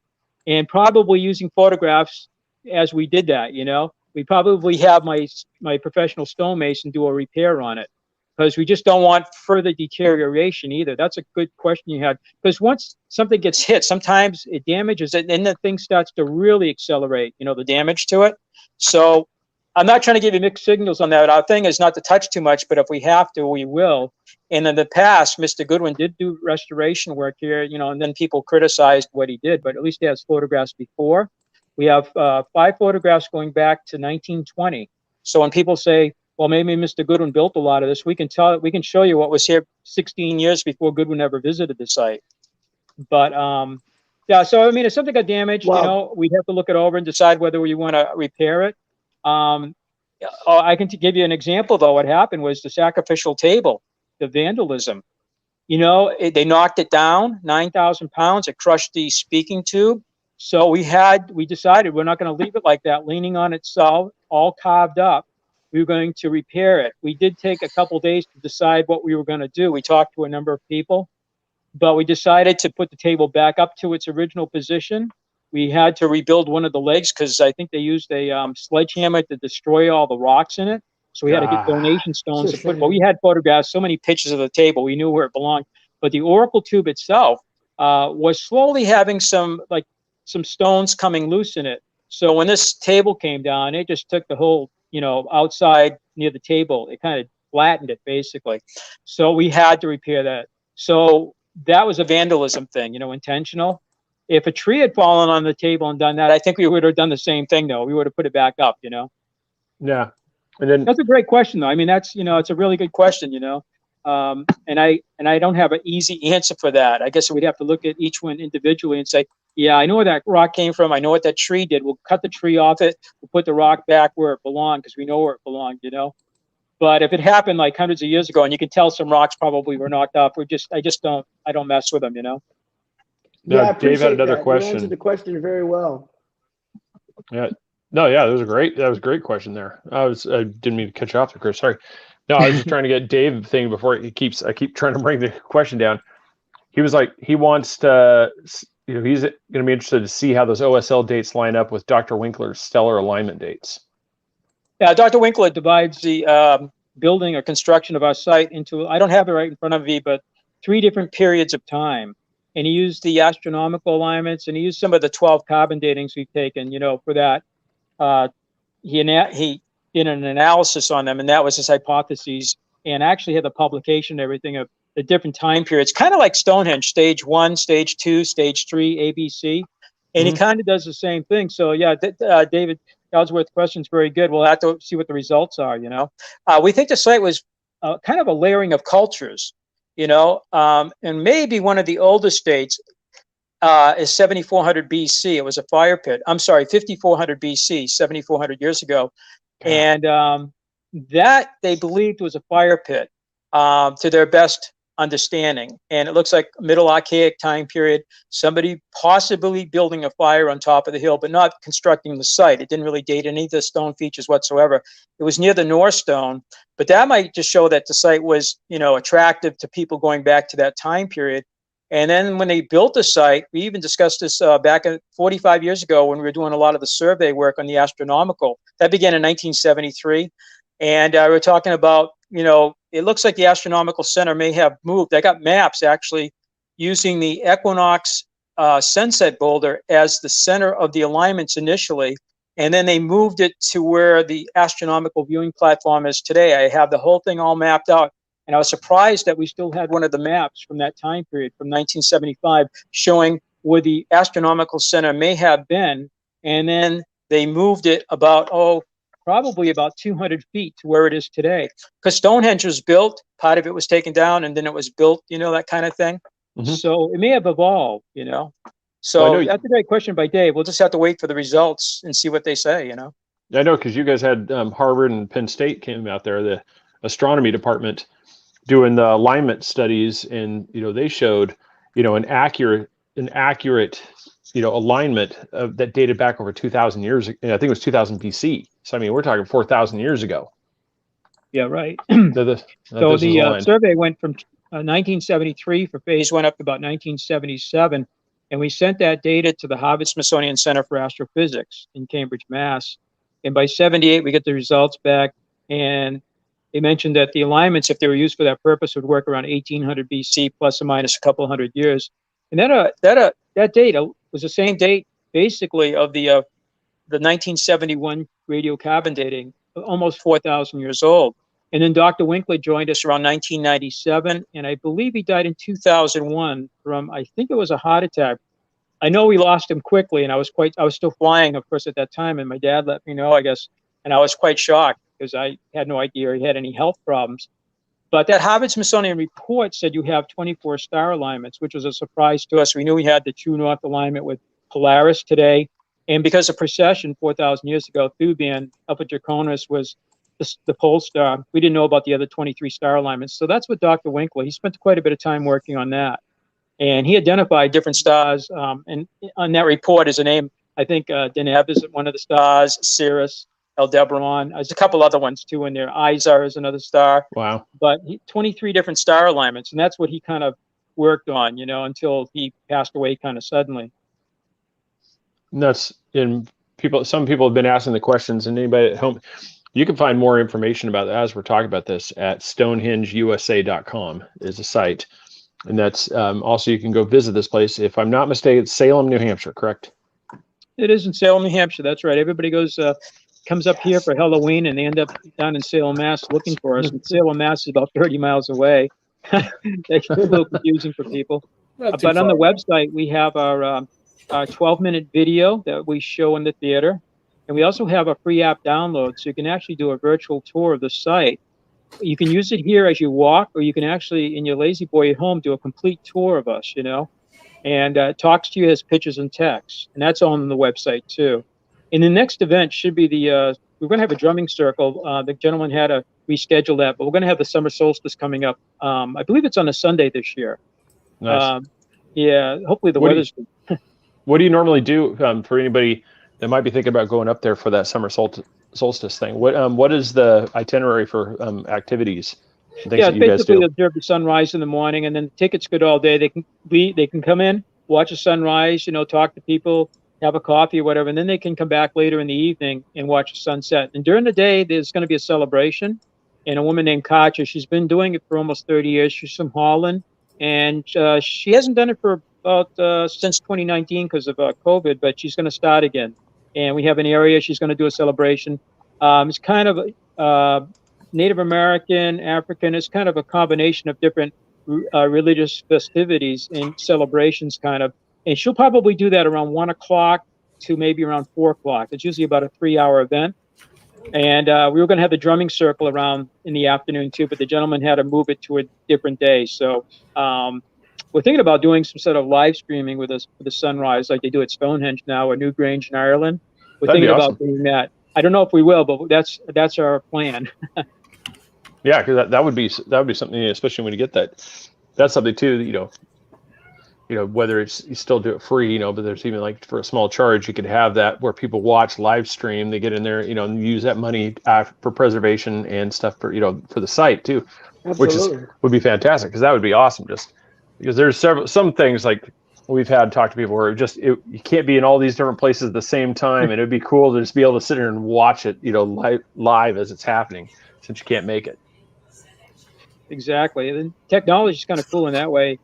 and probably using photographs as we did that, you know. We probably have my professional stonemason do a repair on it, because we just don't want further deterioration either. That's a good question you had, because once something gets hit, sometimes it damages it, and the thing starts to really accelerate, you know, the damage to it. So I'm not trying to give you mixed signals on that. Our thing is not to touch too much, but if we have to, we will. And in the past, Mr. Goodwin did do restoration work here, you know, and then people criticized what he did, but at least he has photographs before. We have 5 photographs going back to 1920. So when people say, well, maybe Mr. Goodwin built a lot of this, we can show you what was here 16 years before Goodwin ever visited the site. But yeah, so I mean, if something got damaged, wow, you know, we'd have to look it over and decide whether we want to repair it. I can give you an example though. What happened was the sacrificial table, the vandalism. You know, they knocked it down, 9,000 pounds. It crushed the speaking tube. So we decided we're not going to leave it like that, leaning on itself, all carved up. We were going to repair it. We did take a couple days to decide what we were going to do. We talked to a number of people, but we decided to put the table back up to its original position. We had to rebuild one of the legs because I think they used a sledgehammer to destroy all the rocks in it. So we had to get donation stones to put, but we had photographs, so many pictures of the table. We knew where it belonged. But the oracle tube itself was slowly having some stones coming loose in it. So when this table came down, it just took the whole, you know, outside near the table. It kind of flattened it basically. So we had to repair that. So that was a vandalism thing, you know, intentional. If a tree had fallen on the table and done that, I think we would have done the same thing though. We would have put it back up, you know? Yeah. And then that's a great question though. I mean, that's, you know, it's a really good question, you know? And I don't have an easy answer for that. I guess we'd have to look at each one individually and say, yeah, I know where that rock came from. I know what that tree did. We'll cut the tree off it. We'll put the rock back where it belonged because we know where it belonged, you know? But if it happened like hundreds of years ago, and you can tell some rocks probably were knocked off, I don't mess with them, you know? Yeah, Dave had another question. You answered the question very well. Yeah. No, yeah, that was a great question there. I didn't mean to cut you off there, Chris. Sorry. No, I was just trying to get Dave thing before I keep trying to bring the question down. He was like, he wants to, you know, he's going to be interested to see how those OSL dates line up with Dr. Winkler's stellar alignment dates. Yeah, Dr. Winkler divides the building or construction of our site into, I don't have it right in front of me, but 3 different periods of time. And he used the astronomical alignments, and he used some of the 12 carbon datings we've taken, you know, for that. He did an analysis on them, and that was his hypotheses, and actually had the publication and everything of the different time periods, kind of like StoneHenge, stage 1, stage 2, stage 3, ABC. And he kind of does the same thing. So yeah, David Ellsworth's question's very good. We'll have to see what the results are, you know. We think the site was kind of a layering of cultures, you know, and maybe one of the oldest dates is 7400 BC. It was a fire pit. I'm sorry, 5400 BC, 7400 years ago. And that they believed was a fire pit to their best understanding. And it looks like middle archaic time period, somebody possibly building a fire on top of the hill, but not constructing the site. It didn't really date any of the stone features whatsoever. It was near the North Stone, but that might just show that the site was, attractive to people going back to that time period. And then when they built the site, we even discussed this back 45 years ago when we were doing a lot of the survey work on the astronomical. That began in 1973. And we were talking about, it looks like the astronomical center may have moved. I got maps actually using the equinox sunset boulder as the center of the alignments initially. And then they moved it to where the astronomical viewing platform is today. I have the whole thing all mapped out. And I was surprised that we still had one of the maps from that time period, from 1975, showing where the astronomical center may have been. And then they moved it about, probably about 200 feet to where it is today. Because Stonehenge was built, part of it was taken down, and then it was built, that kind of thing. Mm-hmm. So it may have evolved, So well, that's a great question by Dave. We'll just have to wait for the results and see what they say, I know, because you guys had Harvard and Penn State came out there, the astronomy department, doing the alignment studies, and they showed an accurate alignment that dated back over 2,000 years. I think it was 2000 BC. So I mean, we're talking 4,000 years ago. Yeah, right. So the survey went from 1973 for phase 1 up to about 1977, and we sent that data to the Harvard-Smithsonian Center for Astrophysics in Cambridge, Mass. And by 78, we get the results back, and they mentioned that the alignments, if they were used for that purpose, would work around 1800 BC, plus or minus a couple hundred years. And that data was the same date, basically, of the 1971 radiocarbon dating, almost 4,000 years old. And then Dr. Winkler joined us around 1997, and I believe he died in 2001 from, I think it was a heart attack. I know we lost him quickly, and I was still flying, of course, at that time, and my dad let me know, I guess, and I was quite shocked because I had no idea he had any health problems. But that Harvard-Smithsonian report said you have 24 star alignments, which was a surprise to us. We knew we had the true north alignment with Polaris today. And because of precession 4,000 years ago, Thuban, Alpha Draconis was the pole star. We didn't know about the other 23 star alignments. So that's what Dr. Winkler, he spent quite a bit of time working on that. And he identified different stars. And on that report is a name, I think Deneb is one of the stars, Sirius, Aldebaran. There's a couple other ones too in there. Izar is another star. Wow. But 23 different star alignments. And that's what he kind of worked on, until he passed away kind of suddenly. Some people have been asking the questions, and anybody at home, you can find more information about that as we're talking about this at StoneHengeUSA.com is the site. And that's also, you can go visit this place. If I'm not mistaken, it's Salem, New Hampshire, correct? It is in Salem, New Hampshire. That's right. Everybody comes up here for Halloween, and they end up down in Salem, Mass looking for us. And Salem, Mass is about 30 miles away. That's a little confusing for people. But on the website, we have our 12-minute video that we show in the theater. And we also have a free app download, so you can actually do a virtual tour of the site. You can use it here as you walk, or you can actually, in your lazy boy at home, do a complete tour of us, and it talks to you as pictures and text. And that's on the website, too. And the next event should be we're going to have a drumming circle. The gentleman had to reschedule that, but we're going to have the summer solstice coming up. I believe it's on a Sunday this year. Nice. Yeah, hopefully the weather's good. What do you normally do for anybody that might be thinking about going up there for that summer solstice thing? What is the itinerary for activities? Yeah, basically observe the sunrise in the morning, and then tickets good all day. They can come in, watch the sunrise, talk to people, have a coffee or whatever, and then they can come back later in the evening and watch the sunset. And during the day, there's going to be a celebration. And a woman named Katja, she's been doing it for almost 30 years. She's from Holland, and she hasn't done it for about since 2019 because of COVID, but she's going to start again. And we have an area she's going to do a celebration. It's kind of Native American, African. It's kind of a combination of different religious festivities and celebrations, kind of. And she'll probably do that around 1 o'clock to maybe around 4 o'clock. It's usually about a 3-hour event. And we were going to have the drumming circle around in the afternoon too, but the gentleman had to move it to a different day. So we're thinking about doing some sort of live streaming with us for the sunrise, like they do at Stonehenge now, or Newgrange in Ireland. We're thinking about doing that. I don't know if we will, but that's our plan. Yeah, because that would be something, especially when you get that that's something too, whether you still do it free, but there's even like for a small charge, you could have that where people watch live stream, they get in there, and use that money for preservation and stuff for the site too, Absolutely. would be fantastic, because that would be awesome. Just because there's some things like we've had talked to people where you can't be in all these different places at the same time, and it'd be cool to just be able to sit here and watch it, live as it's happening, since you can't make it. Exactly. And technology is kind of cool in that way.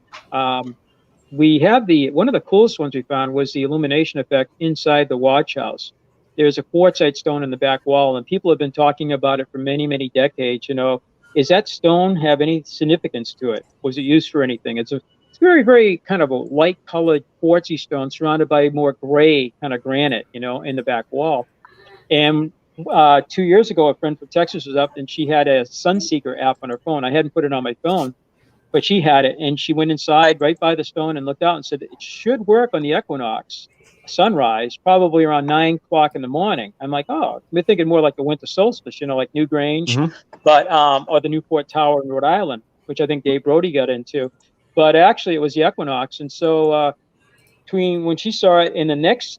We have one of the coolest ones we found was the Illumination Effect inside the watch house. There's a quartzite stone in the back wall, and people have been talking about it for many, many decades. Is that stone have any significance to it? Was it used for anything? It's very, very kind of a light colored quartzy stone surrounded by more gray kind of granite, in the back wall. And 2 years ago, a friend from Texas was up, and she had a Sunseeker app on her phone. I hadn't put it on my phone, but she had it, and she went inside right by the stone and looked out and said, it should work on the equinox sunrise, probably around 9 o'clock in the morning. I'm like, oh, we're thinking more like the winter solstice, like New Grange, but or the Newport Tower in Rhode Island, which I think Dave Brody got into. But actually, it was the equinox. And so between when she saw it in the next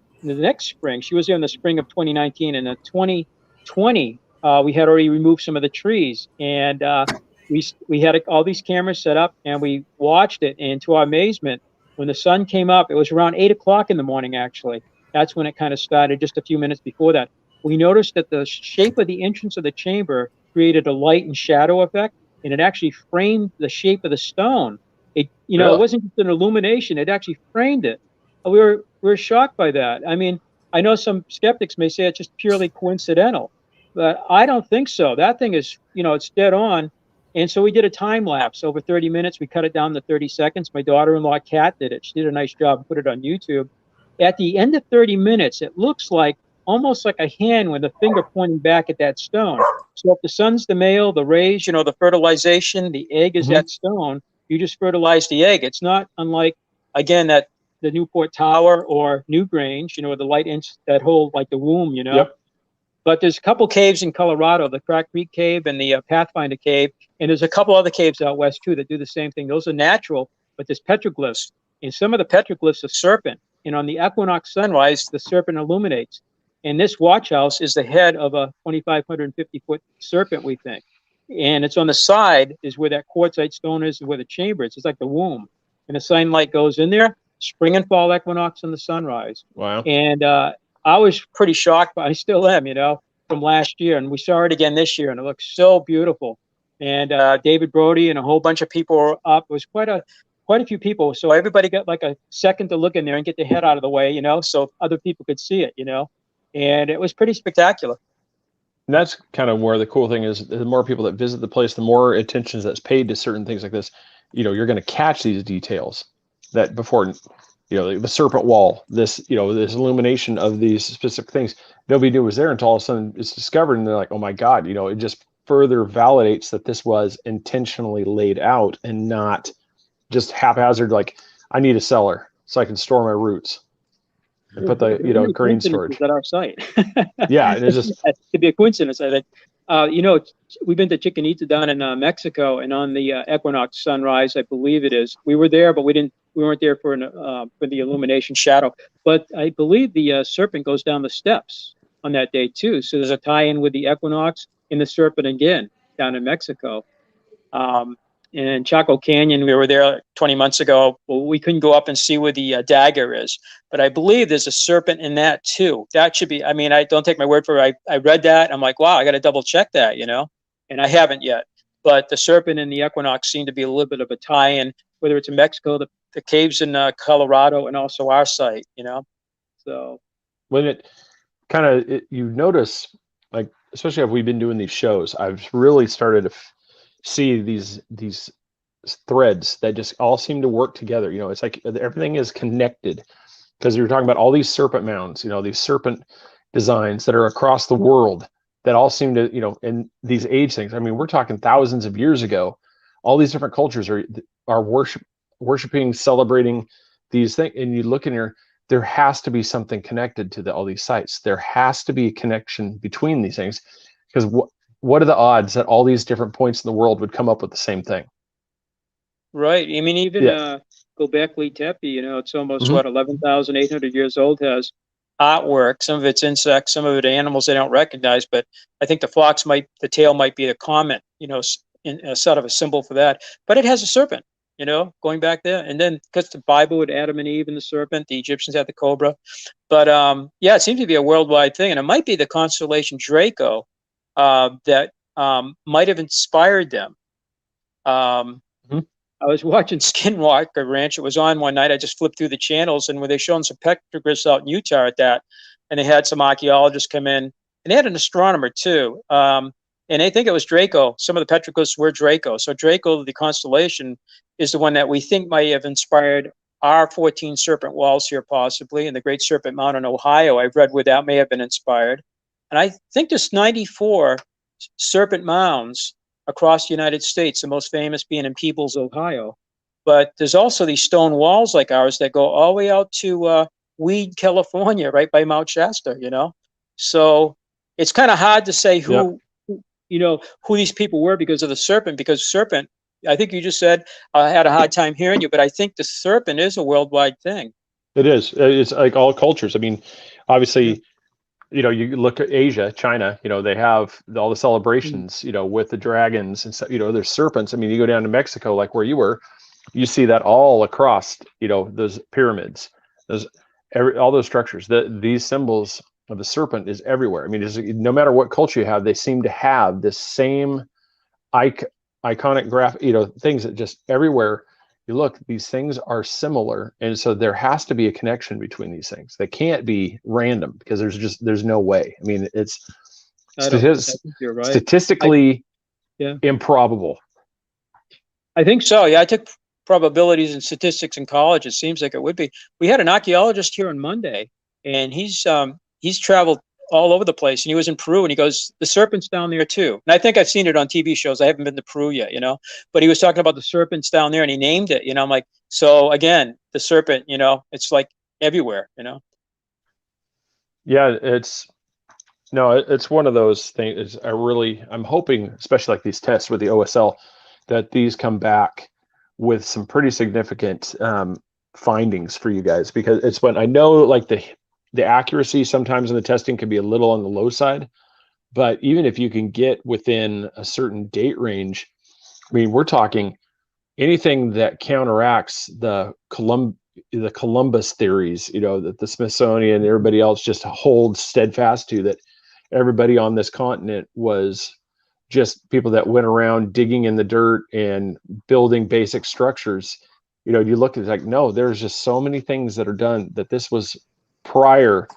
spring, she was there in the spring of 2019, and in 2020, we had already removed some of the trees, and we had all these cameras set up, and we watched it. And to our amazement, when the sun came up, it was around 8 o'clock in the morning, actually. That's when it kind of started, just a few minutes before that. We noticed that the shape of the entrance of the chamber created a light and shadow effect, and it actually framed the shape of the stone. It wasn't just an illumination, it actually framed it. We were shocked by that. I mean, I know some skeptics may say it's just purely coincidental, but I don't think so. That thing is, it's dead on. And so we did a time lapse over 30 minutes. We cut it down to 30 seconds. My daughter-in-law, Kat, did it. She did a nice job and put it on YouTube. At the end of 30 minutes, it looks like almost like a hand with a finger pointing back at that stone. So if the sun's the male, the rays, the fertilization, the egg is that stone, you just fertilize the egg. It's not unlike, again, that the Newport Tower or New Grange, the light that hold like the womb, Yep. But there's a couple caves in Colorado, the Crack Creek Cave and the Pathfinder Cave. And there's a couple other caves out west, too, that do the same thing. Those are natural, but there's petroglyphs. And some of the petroglyphs are serpent. And on the equinox sunrise, the serpent illuminates. And this watch house is the head of a 2,550-foot serpent, we think. And it's on the side is where that quartzite stone is, and where the chamber is. It's like the womb. And the sunlight goes in there, spring and fall equinox and the sunrise. Wow. And I was pretty shocked, but I still am, from last year. And we saw it again this year, and it looks so beautiful. And David Brody and a whole bunch of people were up. It was quite a few people. So everybody got like a second to look in there and get their head out of the way, so other people could see it, And it was pretty spectacular. And that's kind of where the cool thing is. The more people that visit the place, the more attention that's paid to certain things like this. You're going to catch these details that before, the serpent wall, this illumination of these specific things. Nobody knew was there until all of a sudden it's discovered, and they're like, oh my God, it just further validates that this was intentionally laid out and not just haphazard. Like, I need a cellar so I can store my roots and put the grain storage at our site. Yeah, and it's just it could be a coincidence. I think we've been to Chichen Itza down in Mexico, and on the equinox sunrise, I believe it is. We were there, but we weren't there for the illumination shadow. But I believe the serpent goes down the steps on that day too. So there's a tie-in with the equinox and the serpent again down in Mexico. In Chaco Canyon, we were there 20 months ago. Well, we couldn't go up and see where the dagger is, but I believe there's a serpent in that too. That should be, I don't take my word for it. I read that. I'm like, wow, I got to double check that, and I haven't yet. But the serpent and the equinox seem to be a little bit of a tie-in, whether it's in Mexico, the caves in Colorado, and also our site, So when it kind of, you notice, like, especially if we've been doing these shows, I've really started to see these threads that just all seem to work together. It's like everything is connected, because you're talking about all these serpent mounds, these serpent designs that are across the world that all seem to, and these age things. We're talking thousands of years ago. All these different cultures are worshiping, celebrating these things. And you look in here, there has to be something connected to all these sites. There has to be a connection between these things, because what are the odds that all these different points in the world would come up with the same thing? Right. I mean, even Yeah. Göbekli Tepe, you know, it's almost Mhm. what 11,800 years old. Has artwork. Some of it's insects, some of it animals they don't recognize. But I think the tail might be a comet. You know, in a sort of a symbol for that. But it has a serpent. You know, going back there, and then because the Bible with Adam and Eve and the serpent, the Egyptians had the cobra. But yeah, it seems to be a worldwide thing, and it might be the constellation Draco that might have inspired them. Mhm. I was watching Skinwalker Ranch. It was on one night. I just flipped through the channels, and where they showing some petroglyphs out in Utah at that, and they had some archaeologists come in, and they had an astronomer too. And they think it was Draco. Some of the petroglyphs were Draco. So Draco, the constellation, is the one that we think might have inspired our 14 serpent walls here, possibly, and the Great Serpent Mound in Ohio. I've read where that may have been inspired. And I think there's 94 serpent mounds across the United States, the most famous being in Peebles, Ohio. But there's also these stone walls like ours that go all the way out to Weed, California, right by Mount Shasta, you know? So it's kind of hard to say who, you know, who these people were because of the serpent, because serpent, I think you just said, I had a hard time hearing you, but I think the serpent is a worldwide thing. It is. It's like all cultures. I mean, obviously, you know, you look at Asia, China, you know, they have all the celebrations, you know, with the dragons and so, you know, there's serpents. I mean, you go down to Mexico, like where you were, you see that all across, you know, those pyramids, all those structures. These symbols of the serpent is everywhere. I mean, no matter what culture you have, they seem to have this same iconic graph, you know, things that just everywhere you look, these things are similar, and so there has to be a connection between these things. They can't be random because there's no way. I mean, it's You're right. statistically improbable. I think so. Yeah, I took probabilities and statistics in college. It seems like it would be. We had an archaeologist here on Monday, and he's traveled all over the place, and he was in Peru, and he goes, the serpent's down there too. And I think I've seen it on TV shows. I haven't been to Peru yet, you know, but he was talking about the serpent's down there, and he named it, you know. I'm like, so again, the serpent, you know, it's like everywhere, you know. Yeah, it's one of those things. I'm hoping, especially like these tests with the OSL, that these come back with some pretty significant findings for you guys, because it's when I know like the accuracy sometimes in the testing can be a little on the low side, but even if you can get within a certain date range, I mean, we're talking anything that counteracts the Columbus theories, you know, that the Smithsonian and everybody else just holds steadfast to, that everybody on this continent was just people that went around digging in the dirt and building basic structures. You know, you look at it like, no, there's just so many things that are done, that this was prior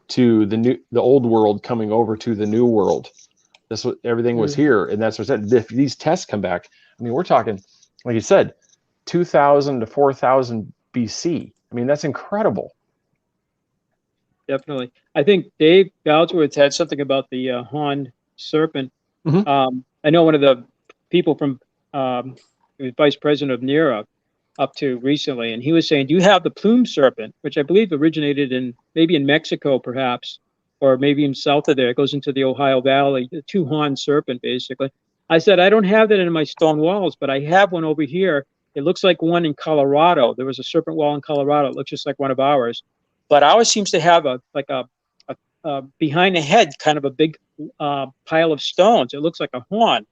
to the old world coming over to the new world. Everything was here, and that's what I said. If these tests come back, I mean, we're talking, like you said, 2000 to 4000 BC. I mean, that's incredible. Definitely. I think Dave Goudsworth had something about the Hun Serpent. I know one of the people from vice president of NERA up to recently, and he was saying, do you have the plume serpent, which I believe originated maybe in Mexico, perhaps, or maybe in south of there. It goes into the Ohio Valley, the two Hun serpent, basically. I said, I don't have that in my stone walls, but I have one over here. It looks like one in Colorado. There was a serpent wall in Colorado. It looks just like one of ours, but ours seems to have a behind the head kind of a big pile of stones. It looks like a horn.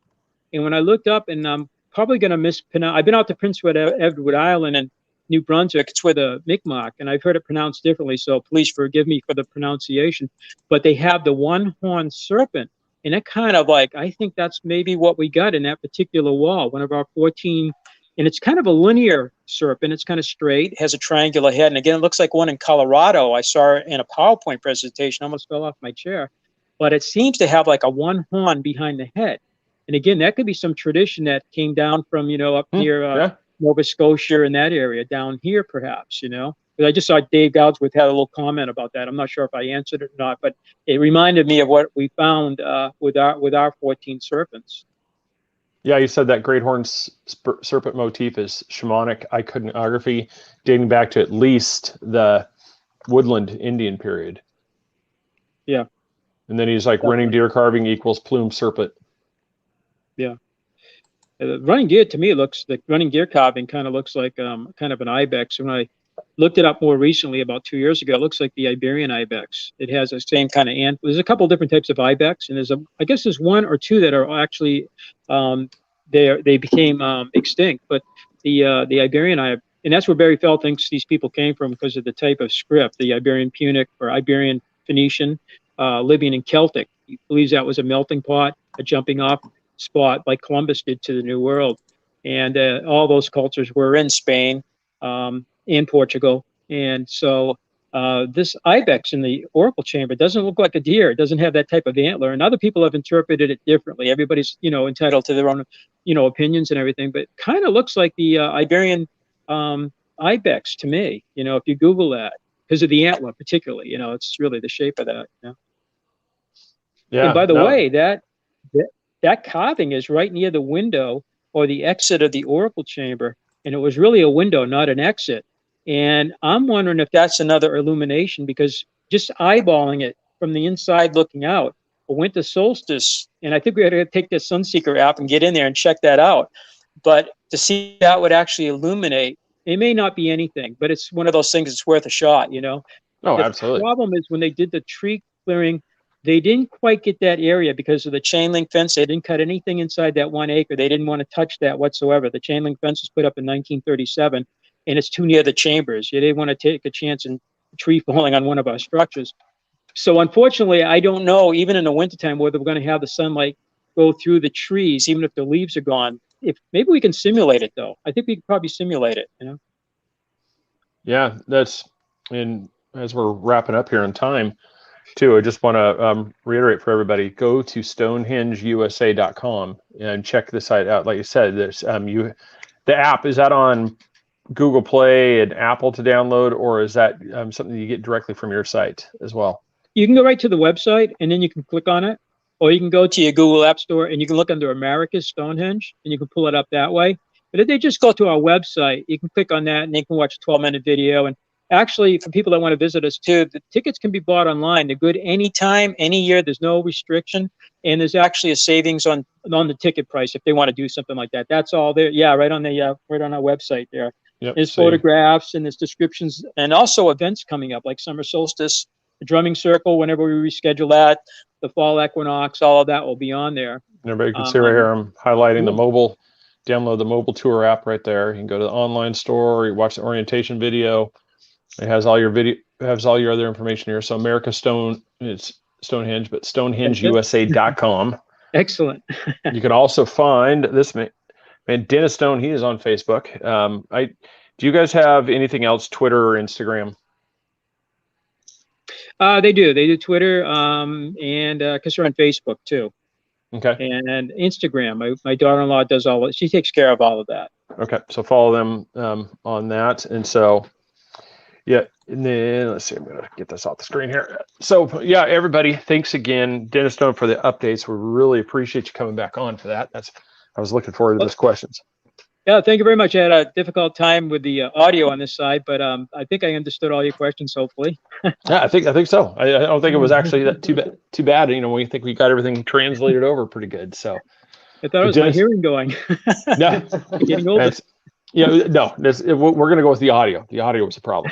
And when I looked up, and I'm probably going to mispronounce, I've been out to Prince Edward Island and New Brunswick. It's where the Mi'kmaq, and I've heard it pronounced differently, so please forgive me for the pronunciation. But they have the one-horned serpent, and it kind of like, I think that's maybe what we got in that particular wall, one of our 14. And it's kind of a linear serpent. It's kind of straight, has a triangular head. And again, it looks like one in Colorado. I saw it in a PowerPoint presentation. I almost fell off my chair. But it seems to have like a one horn behind the head. And again, that could be some tradition that came down from, you know, up near Nova Scotia and that area down here, perhaps, you know. But I just saw Dave Goudsworth had a little comment about that. I'm not sure if I answered it or not, but it reminded me of what we found with our 14 serpents. Yeah, you said that great horn serpent motif is shamanic iconography dating back to at least the woodland Indian period. Yeah. And then he's like running deer carving equals plume serpent. Yeah. running gear to me looks, the running gear carving kind of looks like kind of an ibex. When I looked it up more recently, about 2 years ago, it looks like the Iberian ibex. It has the same kind of ant. There's a couple different types of ibex, and I guess there's one or two that are actually they became extinct. But the Iberian ibex, and that's where Barry Fell thinks these people came from because of the type of script, the Iberian Punic or Iberian Phoenician, Libyan, and Celtic. He believes that was a melting pot, a jumping off spot like Columbus did to the New World. And all those cultures were in Spain and Portugal. And so this ibex in the oracle chamber doesn't look like a deer. It doesn't have that type of antler. And other people have interpreted it differently. Everybody's, entitled to their own, opinions and everything. But kind of looks like the Iberian ibex to me, if you Google that, because of the antler particularly, it's really the shape of that. Yeah. And by the way, that carving is right near the window or the exit of the oracle chamber. And it was really a window, not an exit. And I'm wondering if that's another illumination, because just eyeballing it from the inside looking out, a winter solstice, and I think we had to take the Sunseeker app and get in there and check that out. But to see that would actually illuminate, it may not be anything, but it's one of those things that's worth a shot, Oh, absolutely. The problem is when they did the tree clearing, they didn't quite get that area because of the chain link fence. They didn't cut anything inside that 1 acre. They didn't want to touch that whatsoever. The chain link fence was put up in 1937, and it's too near the chambers. You didn't want to take a chance in a tree falling on one of our structures. So unfortunately, I don't know, even in the wintertime, whether we're going to have the sunlight go through the trees, even if the leaves are gone. Maybe we can simulate it, though. I think we could probably simulate it, Yeah, and as we're wrapping up here in time, too, I just want to reiterate for everybody, go to StoneHengeUSA.com and check the site out. Like you said, there's the app, is that on Google Play and Apple to download, or is that something you get directly from your site as well? You can go right to the website and then you can click on it, or you can go to your Google App Store and you can look under America's Stonehenge and you can pull it up that way. But if they just go to our website, you can click on that and they can watch a 12-minute video. And actually, for people that want to visit us too, the tickets can be bought online. They're good anytime, any year. There's no restriction, and there's actually a savings on the ticket price if they want to do something like that. That's all there. Yeah, right on our website there. Yep, there's photographs and there's descriptions, and also events coming up like summer solstice, the drumming circle. Whenever we reschedule that, the fall equinox, all of that will be on there. Everybody can see right here. I'm highlighting the mobile. Download the mobile tour app right there. You can go to the online store. You watch the orientation video. It has all your other information here. So America Stone, it's StoneHenge, but StoneHengeUSA.com. Excellent. You can also find this man, Dennis Stone. He is on Facebook. Do you guys have anything else, Twitter or Instagram? They do Twitter, and because they're on Facebook too. Okay. And Instagram. My daughter-in-law does all that. She takes care of all of that. Okay. So follow them on that. And so, yeah. And then let's see, I'm going to get this off the screen here. So yeah, everybody, thanks again, Dennis Stone, for the updates. We really appreciate you coming back on for that. I was looking forward to those questions. Yeah, thank you very much. I had a difficult time with the audio on this side, but I think I understood all your questions, hopefully. Yeah, I think so. I don't think it was actually that too bad. We think we got everything translated over pretty good. So I thought it was my hearing going. No, getting older. No. We're going to go with the audio. The audio was a problem.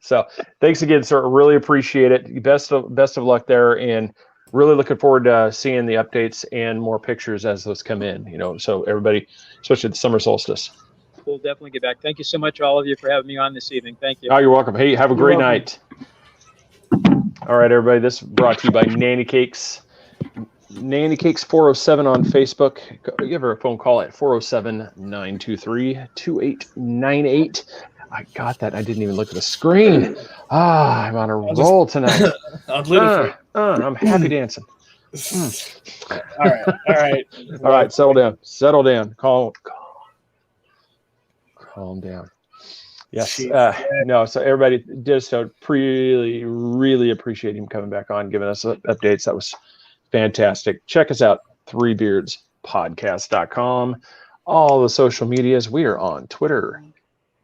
So thanks again, sir. I really appreciate it. Best of luck there, and really looking forward to seeing the updates and more pictures as those come in. So everybody, especially the summer solstice. We'll definitely get back. Thank you so much, all of you, for having me on this evening. Thank you. Oh, you're welcome. Hey, have a great night. All right, everybody. This is brought to you by Nanny Cakes. Nanny Cakes 407 on Facebook. Give her a phone call at 407-923-2898. I got that. I didn't even look at the screen. I'm on a roll tonight. I'm happy dancing. All right. Settle down. Calm down. Yes. No. So everybody just really, really appreciate him coming back on, giving us updates. That was fantastic. Check us out, threebeardspodcast.com. All the social medias. We are on Twitter,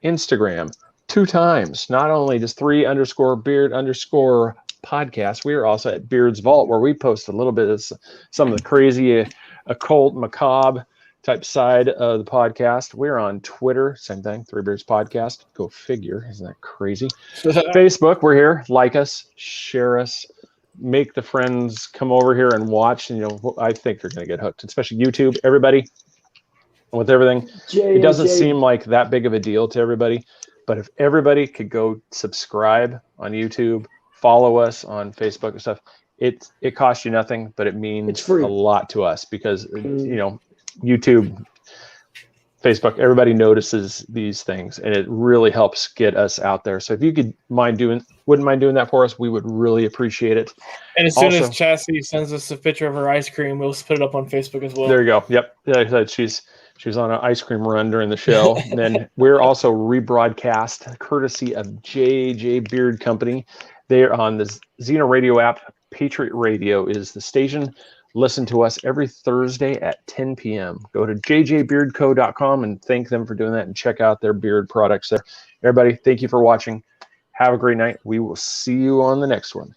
Instagram, 2 times. Not only just 3_beard_podcast. We are also at Beard's Vault, where we post a little bit of some of the crazy, occult, macabre type side of the podcast. We're on Twitter, same thing, Three Beards Podcast. Go figure, isn't that crazy? Facebook, we're here. Like us, share us, make the friends come over here and watch. And, I think they're going to get hooked, especially YouTube. Everybody, with everything, it doesn't seem like that big of a deal to everybody. But if everybody could go subscribe on YouTube, follow us on Facebook and stuff, it costs you nothing, but it means a lot to us because, YouTube, Facebook, everybody notices these things, and it really helps get us out there. So if you wouldn't mind doing that for us, we would really appreciate it. And as soon as Chassie sends us a picture of her ice cream, we'll put it up on Facebook as well. There you go. Yep. Yeah, she's on an ice cream run during the show. And then we're also rebroadcast courtesy of JJ Beard Company. They're on the Xeno Radio app. Patriot Radio is the station. Listen to us every Thursday at 10 p.m. Go to jjbeardco.com and thank them for doing that and check out their beard products there. Everybody, thank you for watching. Have a great night. We will see you on the next one.